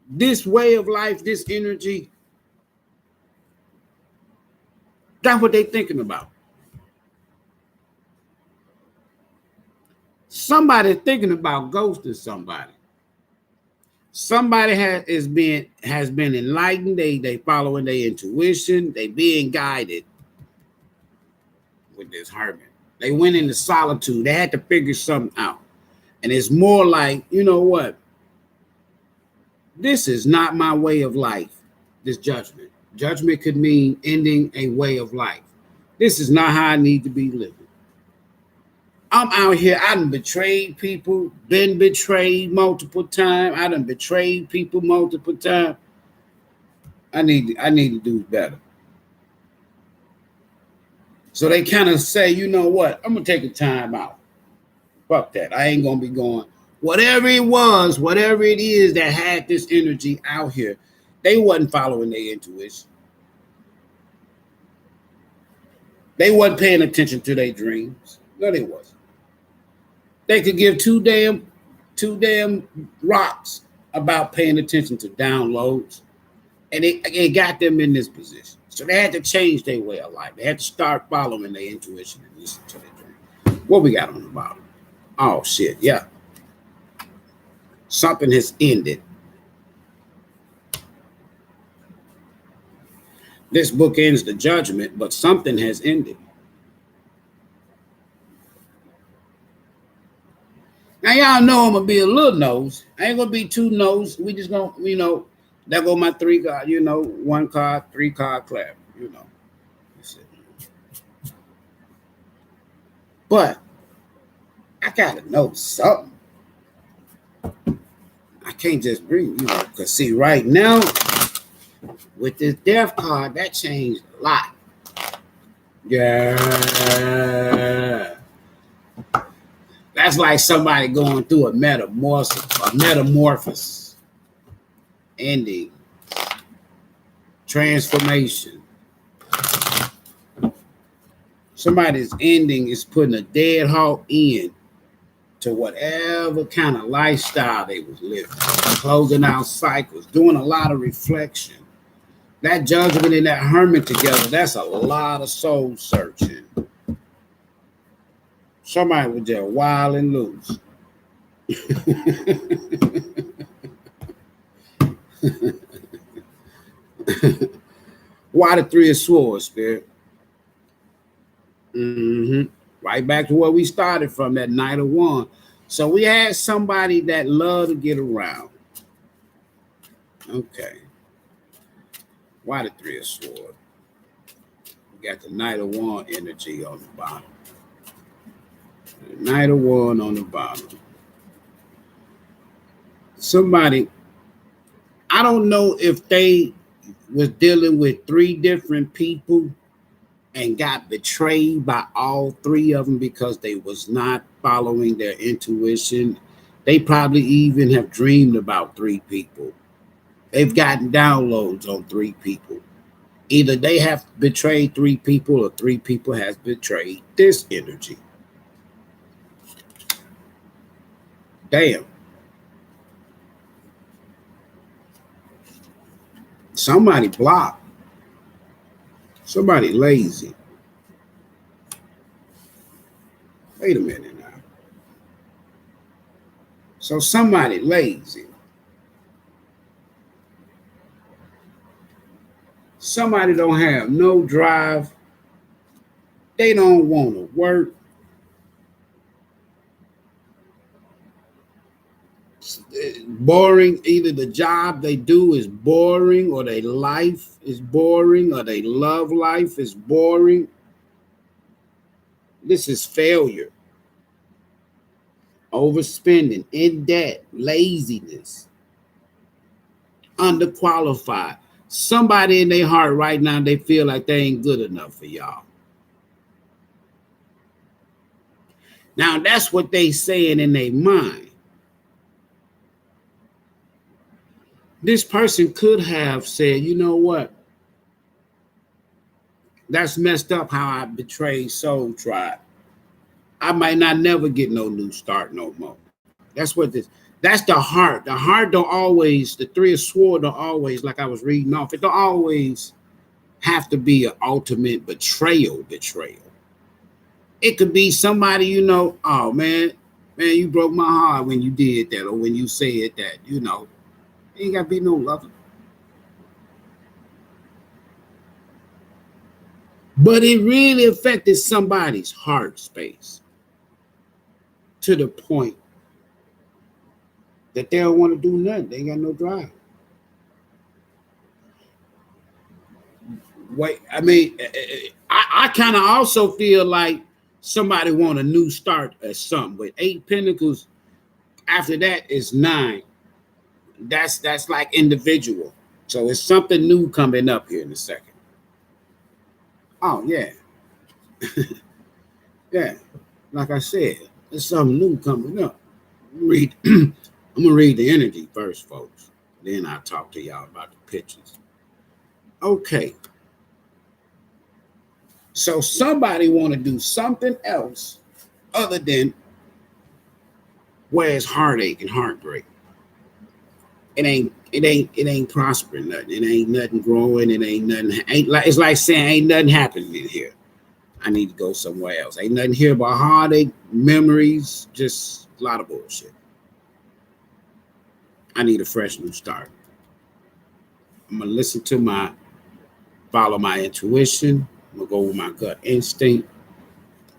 this way of life, this energy? That's what they thinking about. Somebody thinking about ghosting somebody. Somebody has been enlightened. They following their intuition. They being guided with this hermit. They went into solitude. They had to figure something out. And it's more like, you know what? This is not my way of life. This judgment. Judgment could mean ending a way of life. This is not how I need to be living. I'm out here. I done betrayed people, been betrayed multiple times. I done betrayed people multiple times. I need to do better. So they kind of say, you know what? I'm going to take a time out. Fuck that. I ain't going to be going. Whatever it was, whatever it is that had this energy out here, they wasn't following their intuition. They wasn't paying attention to their dreams. No, they wasn't. They could give two damn rocks about paying attention to downloads, and it got them in this position. So they had to change their way of life. They had to start following their intuition and listen to their dream. What we got on the bottom? Oh shit, yeah. Something has ended. This book ends the judgment, but something has ended. Now y'all know I'm gonna be a little nose. I ain't gonna be too nose. We just gonna, that go my 3 card, 1 card, 3 card clap, But I gotta know something. I can't just bring, because see, right now, with this death card, that changed a lot. Yeah. That's like somebody going through a metamorphosis, ending, transformation. Somebody's ending is putting a dead halt in to whatever kind of lifestyle they was living, closing out cycles, doing a lot of reflection. That judgment and that hermit together, that's a lot of soul searching. Somebody was just wild and loose. Why the 3 of Swords, Spirit? Right back to where we started from, that Knight of Wands. So we had somebody that loved to get around. Okay. Why the 3 of Swords? We got the Knight of Wands energy on the bottom. Knight of Wands on the bottom. Somebody, I don't know if they was dealing with 3 different people and got betrayed by all 3 of them because they was not following their intuition. They probably even have dreamed about 3 people. They've gotten downloads on 3 people. Either they have betrayed 3 people or 3 people has betrayed this energy. Damn. Somebody blocked. Somebody lazy. Wait a minute now. So somebody lazy. Somebody don't have no drive. They don't want to work. Boring. Either the job they do is boring, or their life is boring, or their love life is boring. This is failure. Overspending, in debt, laziness, underqualified. Somebody in their heart right now, they feel like they ain't good enough for y'all. Now, that's what they saying in their mind. This person could have said, you know what? That's messed up how I betrayed Soul Tribe. I might not never get no new start no more. That's the heart. The heart don't always, the 3 of Swords don't always, like I was reading off, it don't always have to be an ultimate betrayal. It could be somebody, you know, oh man, you broke my heart when you did that, or when you said that, you know. Ain't got to be no lover. But it really affected somebody's heart space to the point that they don't want to do nothing. They ain't got no drive. Wait, I mean, I kind of also feel like somebody want a new start or something. With 8 Pentacles, after that is 9. That's like individual. So it's something new coming up here in a second. Oh yeah. Yeah. Like I said, there's something new coming up. I'm gonna read the energy first, folks. Then I'll talk to y'all about the pictures. Okay. So somebody want to do something else other than where it's heartache and heartbreak. It ain't prospering nothing. It ain't nothing growing. It ain't nothing. It's like saying ain't nothing happening in here. I need to go somewhere else. Ain't nothing here but heartache, memories, just a lot of bullshit. I need a fresh new start. I'm gonna listen to follow my intuition. I'm gonna go with my gut instinct.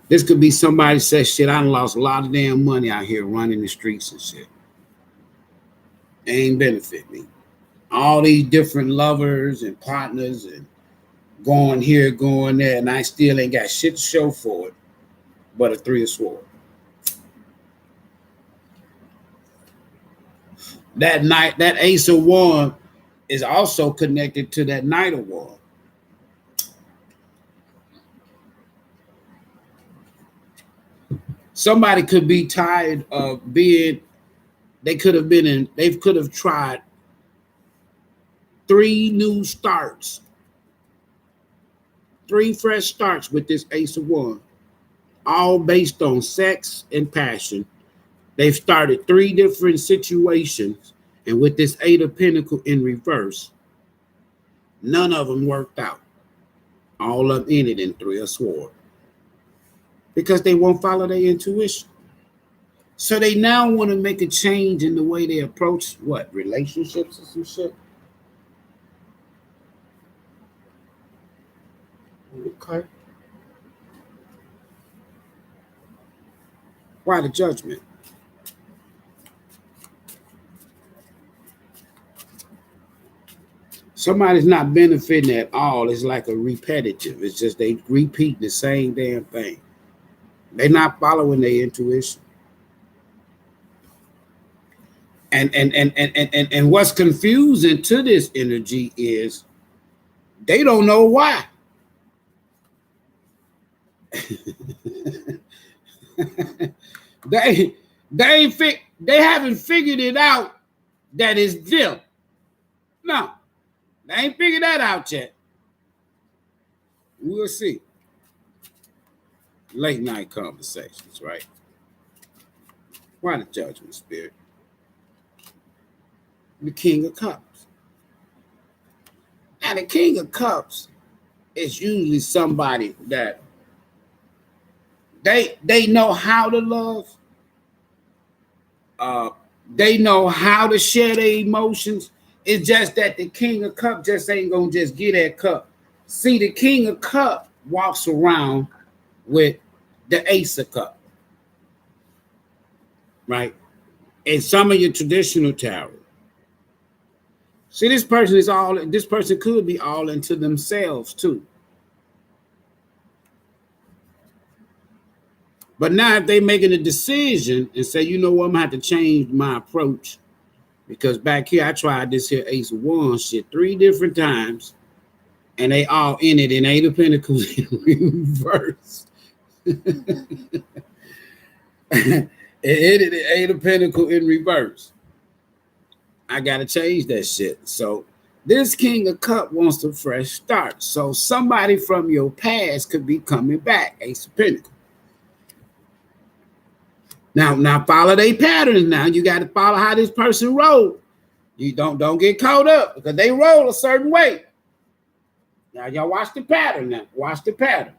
This could be somebody says, shit, I done lost a lot of damn money out here running the streets and shit. It ain't benefit me. All these different lovers and partners and going here, going there, and I still ain't got shit to show for it but a 3 of Swords. That Ace of Wands is also connected to that Knight of Wands. Somebody could be tired of being, they could have tried 3 new starts, 3 fresh starts with this Ace of Wands, all based on sex and passion. They've started 3 different situations, and with this 8 of Pentacles in reverse, none of them worked out. All of them ended in 3 of Swords because they won't follow their intuition. So they now want to make a change in the way they approach what, relationships or some shit. Okay. Why the Judgment? Somebody's not benefiting at all. It's like a repetitive. It's just they repeat the same damn thing. They're not following their intuition. And what's confusing to this energy is they don't know why. they they haven't figured it out that it's them. No, they ain't figured that out yet. We'll see. Late night conversations, right? Why the Judgment Spirit? The King of Cups. Now, the King of Cups is usually somebody that they know how to love. They know how to share their emotions. It's just that the King of Cups just ain't gonna just get that cup. See, the King of Cups walks around with the Ace of Cups, right? In some of your traditional tarot. See, this person could be all into themselves too. But now if they making a decision and say, you know what, I'm gonna have to change my approach, because back here I tried this here Ace of Wands shit 3 different times, and they all ended in 8 of Pentacles in reverse. It ended in 8 of Pentacles in reverse. I gotta change that shit. So this King of Cups wants a fresh start. So somebody from your past could be coming back, Ace of Pentacles. Now follow their patterns. Now you got to follow how this person rolled. You don't get caught up because they roll a certain way. Now y'all watch the pattern. Now watch the pattern.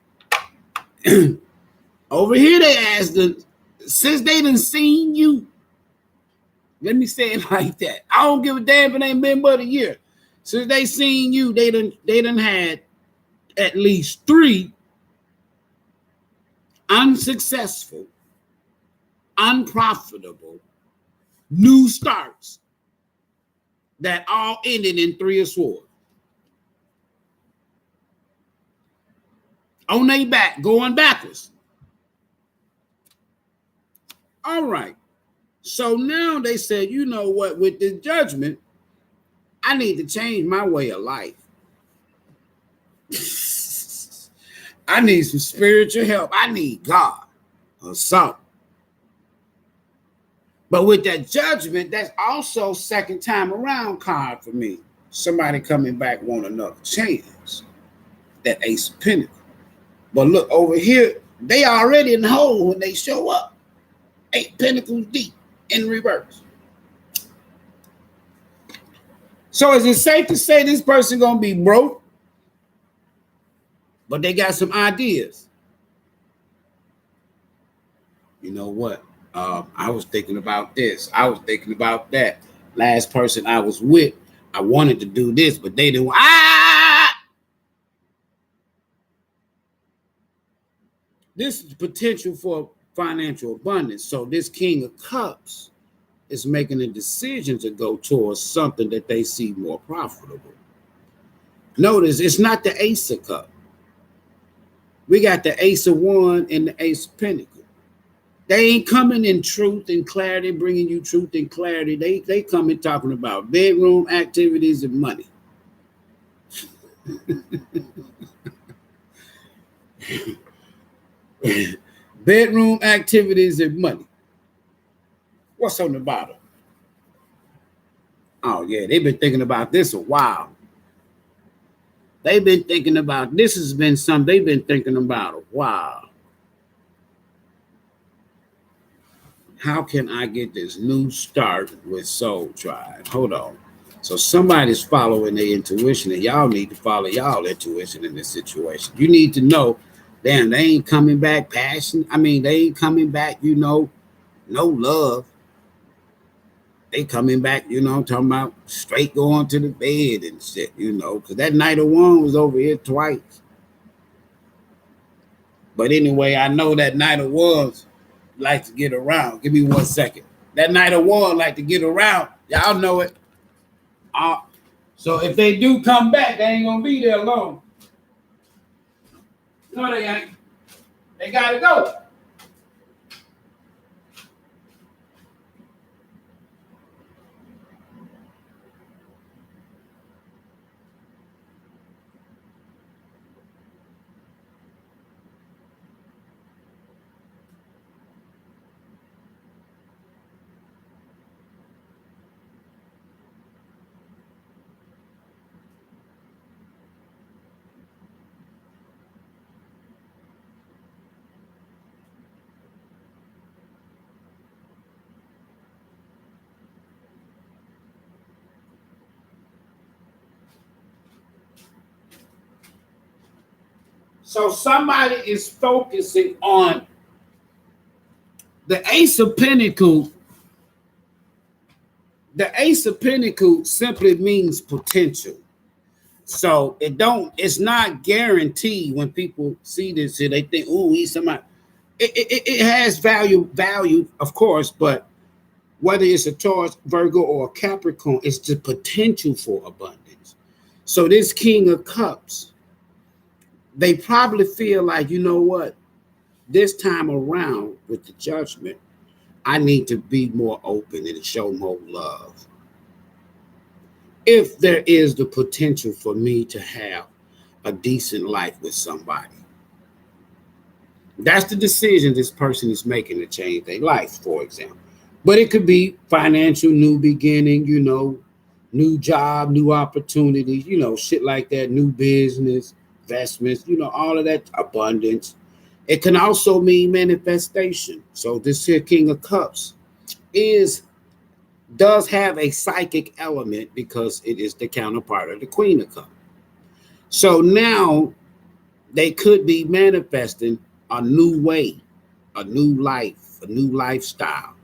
Over here they asked them, since they done seen you. Let me say it like that. I don't give a damn if it ain't been but a year. Since they seen you, they done had at least 3 unsuccessful, unprofitable new starts that all ended in 3 of Swords. On their back, going backwards. All right. So now they said, you know what, with this Judgment, I need to change my way of life. I need some spiritual help. I need God or something. But with that Judgment, that's also second time around card for me. Somebody coming back want another chance. That Ace of Pentacles. But look over here, they already in the hole when they show up. 8 Pentacles deep in reverse. So is it safe to say this person gonna be broke? But they got some ideas. You know what? I was thinking about this. I was thinking about that. Last person I was with, I wanted to do this, but they didn't. This is potential for financial abundance. So this King of Cups is making a decision to go towards something that they see more profitable. Notice it's not the Ace of Cups. We got the Ace of Wands and the Ace of Pentacles. They ain't coming in truth and clarity, bringing you truth and clarity. They come in talking about bedroom activities and money. Bedroom activities and money. What's on the bottom? Oh, yeah, they've been thinking about this a while. They've been thinking about this has been something they've been thinking about a while. How can I get this new start with Soul Tribe? Hold on. So somebody's following their intuition, and y'all need to follow y'all intuition in this situation. You need to know, damn, they ain't coming back passion. I mean, they ain't coming back, no love. They coming back, I'm talking about straight going to the bed and shit, because that Knight of Wands was over here twice. But anyway, I know that Knight of Wands like to get around. Give me 1 second. That Knight of Wands like to get around. Y'all know it. So if they do come back, they ain't gonna be there long. No, they ain't. They gotta go. So somebody is focusing on the Ace of Pentacles. The Ace of Pentacles simply means potential. So it's not guaranteed when people see this, they think, oh, he's somebody. It has value, of course, but whether it's a Taurus, Virgo, or a Capricorn, it's the potential for abundance. So this King of Cups, they probably feel like, you know what, this time around with the Judgment, I need to be more open and show more love. If there is the potential for me to have a decent life with somebody. That's the decision this person is making to change their life, for example. But it could be financial, new beginning, new job, new opportunities, shit like that, new business, investments, all of that, abundance. It can also mean manifestation. So this here King of Cups does have a psychic element because it is the counterpart of the Queen of Cups. So now they could be manifesting a new way, a new life, a new lifestyle.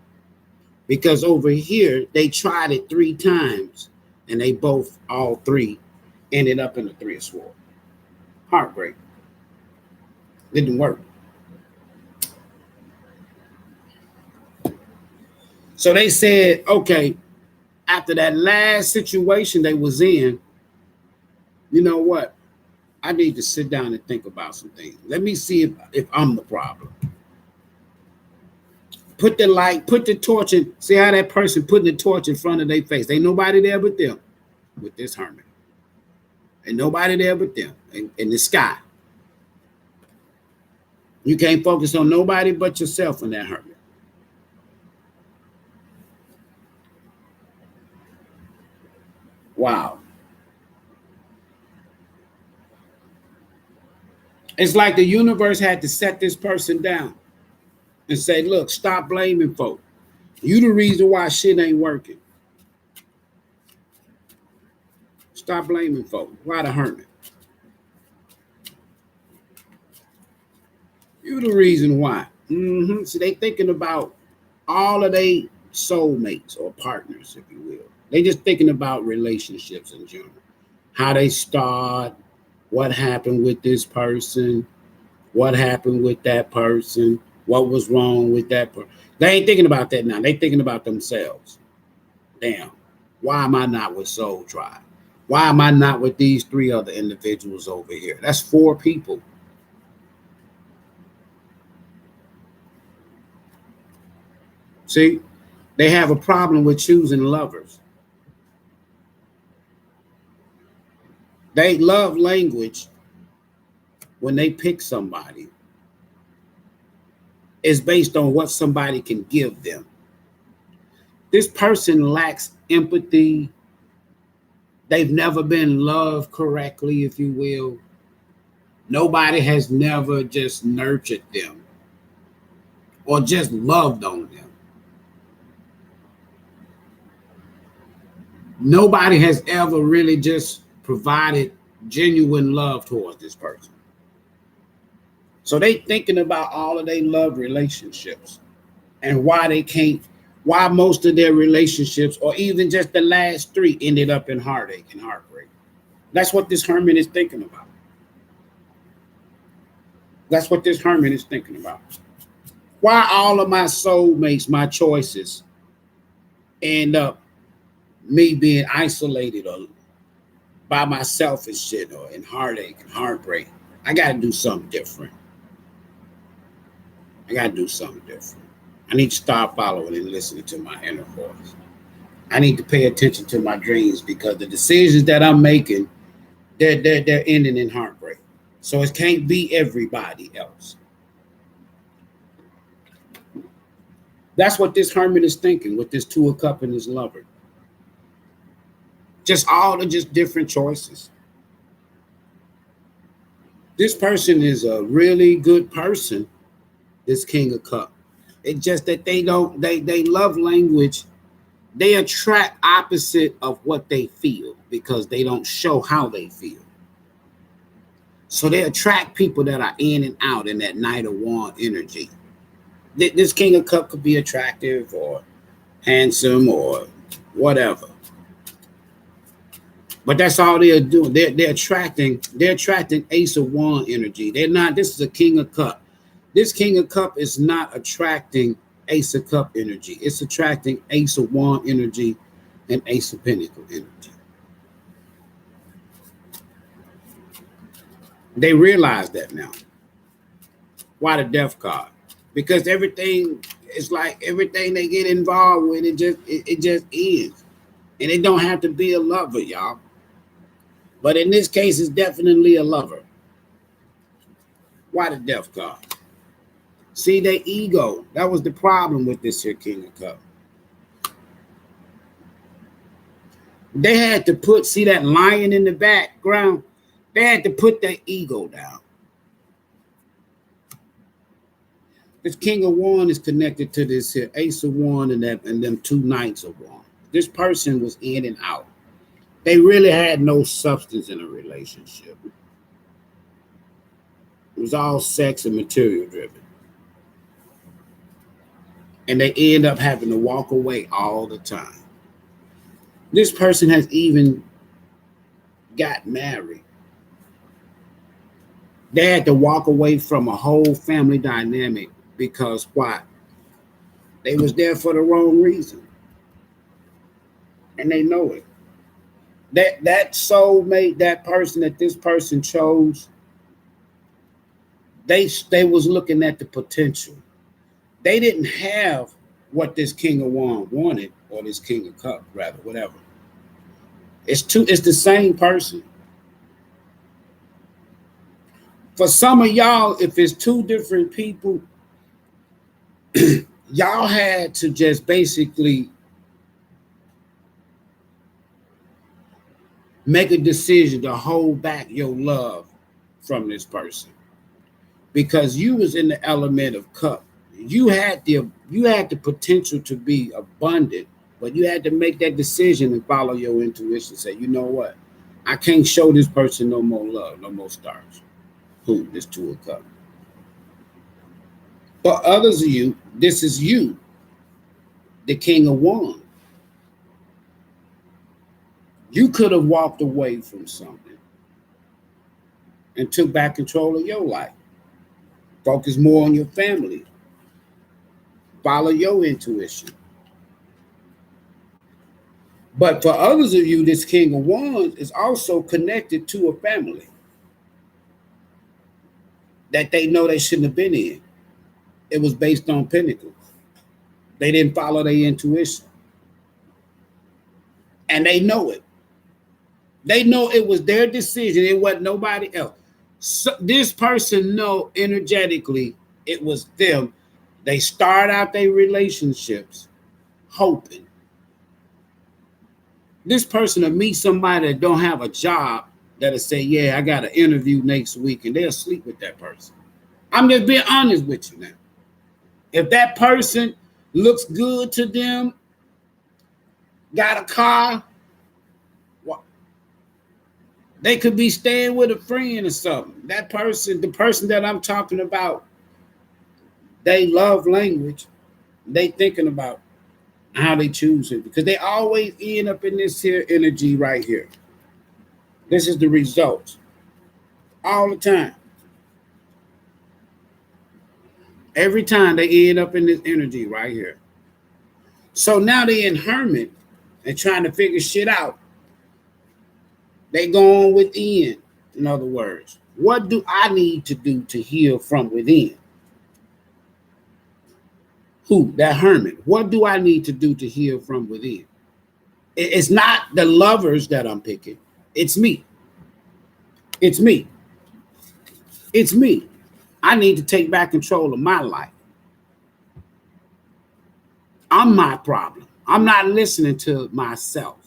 Because over here, they tried it 3 times and they all 3, ended up in the 3 of Swords. Heartbreak. Didn't work. So they said, okay, after that last situation they was in, you know what? I need to sit down and think about some things. Let me see if I'm the problem. Put the light, put the torch in. See how that person putting the torch in front of their face. Ain't nobody there but them with this hermit. Ain't nobody there but them in the sky. You can't focus on nobody but yourself in that hermit. Wow. It's like the universe had to set this person down and say, look, stop blaming folk. You the reason why shit ain't working. Stop blaming folk. Why the hermit? You the reason why. So they thinking about all of their soulmates or partners, if you will. They just thinking about relationships in general. How they start, what happened with this person, what happened with that person, what was wrong with that person. They ain't thinking about that now. They thinking about themselves. Damn, why am I not with Soul Tribe? Why am I not with these 3 other individuals over here? That's 4 people. See, they have a problem with choosing lovers. They love language when they pick somebody. It's based on what somebody can give them. This person lacks empathy. They've never been loved correctly, if you will. Nobody has never just nurtured them or just loved on them. Nobody has ever really just provided genuine love towards this person. So they thinking about all of their love relationships and why most of their relationships, or even just the last 3, ended up in heartache and heartbreak. That's what this hermit is thinking about. That's what this hermit is thinking about. Why all of my soulmates, my choices, end up me being isolated or by myself and shit, or in heartache and heartbreak? I got to do something different. I need to start following and listening to my inner voice. I need to pay attention to my dreams, because the decisions that I'm making, they're ending in heartbreak. So it can't be everybody else. That's what this hermit is thinking with this 2 of Cups and this lover. Just all the different choices. This person is a really good person, this King of Cups. It's just that they love language. They attract opposite of what they feel because they don't show how they feel. So they attract people that are in and out in that Knight of Wands energy. This King of Cup could be attractive or handsome or whatever. But that's all they're doing. They're attracting Ace of Wands energy. They're not, this is a King of Cup. This King of Cup is not attracting Ace of Cup energy. It's attracting Ace of Wands energy and Ace of Pentacle energy. They realize that now. Why the Death card? Because everything is like everything they get involved with, it just ends. And it don't have to be a lover, y'all. But in this case, it's definitely a lover. Why the Death card? See, their ego. That was the problem with this here King of Cups. They had to put, see that lion in the background? They had to put their ego down. This King of Wands is connected to this here Ace of Wands and them two Knights of Wands. This person was in and out. They really had no substance in a relationship. It was all sex and material driven. And they end up having to walk away all the time. This person has even got married. They had to walk away from a whole family dynamic because why? They was there for the wrong reason. And they know it. That soulmate, that person that this person chose, they was looking at the potential. They didn't have what this King of Wands wanted, or this King of Cups, rather, whatever. It's the same person. For some of y'all, if it's two different people, y'all had to just basically make a decision to hold back your love from this person, because you was in the element of cup. You had the potential to be abundant, but you had to make that decision and follow your intuition. Say, you know what? I can't show this person no more love, no more stars. Who? This Two of Cups. For others of you, this is you, the King of Wands. You could have walked away from something and took back control of your life. Focus more on your family. Follow your intuition. But for others of you, this King of Wands is also connected to a family that they know they shouldn't have been in. It was based on Pentacles. They didn't follow their intuition. And they know it. They know it was their decision. It wasn't nobody else. So this person know energetically it was them. They start out their relationships hoping. This person will meet somebody that don't have a job that'll say, yeah, I got an interview next week, and they'll sleep with that person. I'm just being honest with you now. If that person looks good to them, got a car, they could be staying with a friend or something. That person, the person that I'm talking about, they love language. They thinking about how they choose it, because they always end up in this here energy right here. This is the result. All the time. Every time they end up in this energy right here. So now they in hermit and trying to figure shit out. They go on within, in other words. What do I need to do to heal from within? Who? That hermit. What do I need to do to heal from within? It's not the lovers that I'm picking. It's me. It's me. It's me. I need to take back control of my life. I'm my problem. I'm not listening to myself.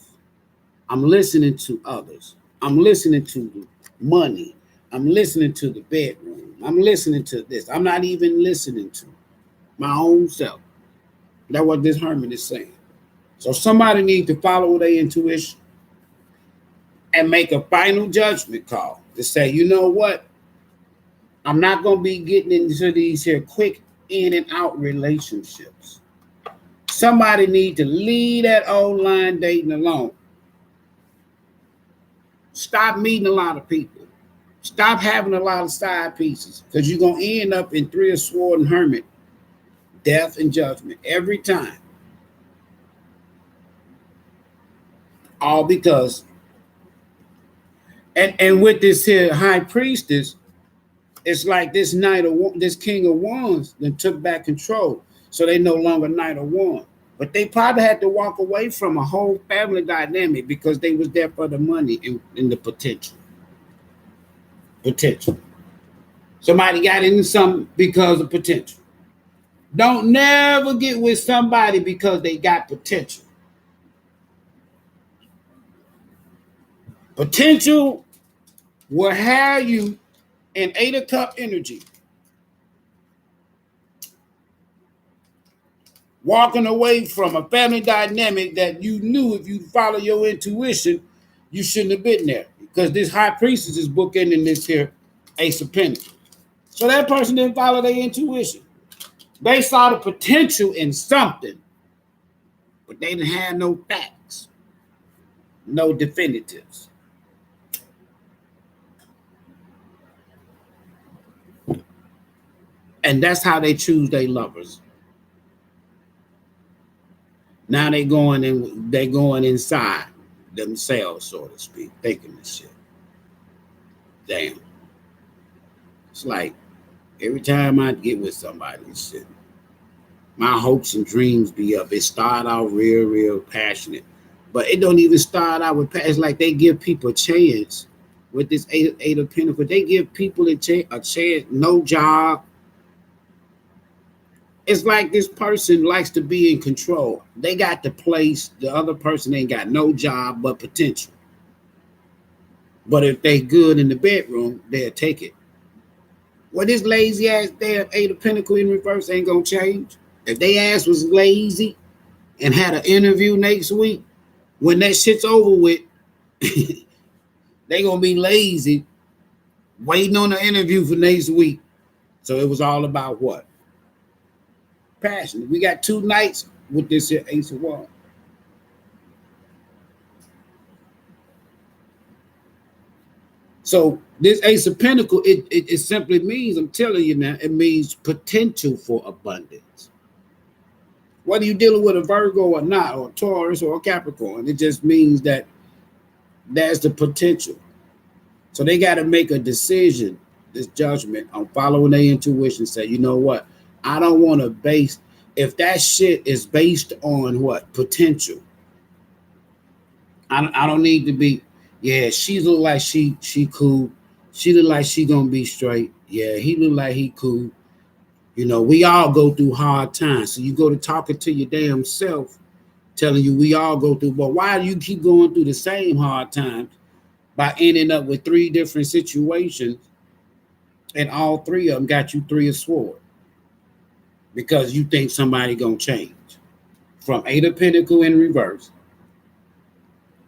I'm listening to others. I'm listening to the money. I'm listening to the bedroom. I'm listening to this. I'm not even listening to my own self. That's what this hermit is saying. So somebody needs to follow their intuition and make a final judgment call to say, you know what? I'm not going to be getting into these here quick in and out relationships. Somebody need to leave that online dating alone. Stop meeting a lot of people. Stop having a lot of side pieces, because you're going to end up in three of sword and hermit, death and judgment every time. All because, and with this here high priestess, it's like this this king of wands then took back control. So they no longer knight of wands. But they probably had to walk away from a whole family dynamic because they was there for the money and the potential. Potential. Somebody got into something because of potential. Don't never get with somebody because they got potential. Potential will have you in 8 of Cup energy, walking away from a family dynamic that you knew if you follow your intuition, you shouldn't have been there. Because this high priestess is bookending this here Ace of Pentacles. So that person didn't follow their intuition. They saw the potential in something, but they didn't have no facts, no definitives. And that's how they choose their lovers. Now they going inside themselves, so to speak, thinking this shit. Damn. It's like every time I get with somebody, shit, my hopes and dreams be up. It start out real passionate, but it don't even start out with passion. It's like they give people a chance with this eight of Pentacles. They give people a chance, no job. It's like this person likes to be in control. They got the place. The other person ain't got no job but potential. But if they good in the bedroom, they'll take it. Well, this lazy ass damn 8 of Pentacles in reverse ain't gonna change. If they ass was lazy and had an interview next week, when that shit's over with, they gonna be lazy, waiting on the interview for next week. So it was all about what? Passion. We got 2 nights with this here Ace of Wands. So this Ace of Pentacles, it simply means, I'm telling you now, it means potential for abundance. Whether you're dealing with a Virgo or not, or a Taurus or a Capricorn, it just means that there's the potential. So they got to make a decision, this judgment on following their intuition. Say, you know what? I don't want to base, if that shit is based on what? Potential. I don't need to be, yeah, she look like she cool. She look like she gonna be straight. Yeah, he look like he cool. You know, we all go through hard times. So you go to talking to your damn self, telling you we all go through, but why do you keep going through the same hard times by ending up with 3 different situations and all 3 of them got you 3 of swords? Because you think somebody gonna change. From 8 of Pentacles in reverse,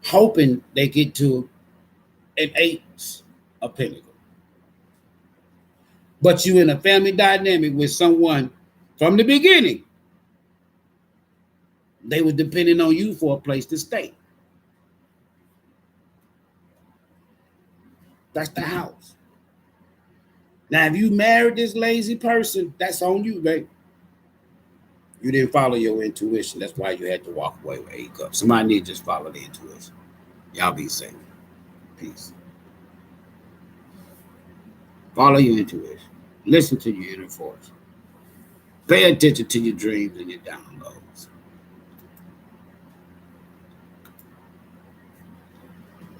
hoping they get to an 8 of Pentacles. But you in a family dynamic with someone from the beginning, they were depending on you for a place to stay. That's the house. Now, if you married this lazy person, that's on you, babe. You didn't follow your intuition. That's why you had to walk away with 8 cups. Somebody need to just follow the intuition. Y'all be safe. Peace. Follow your intuition. Listen to your inner force. Pay attention to your dreams and your downloads.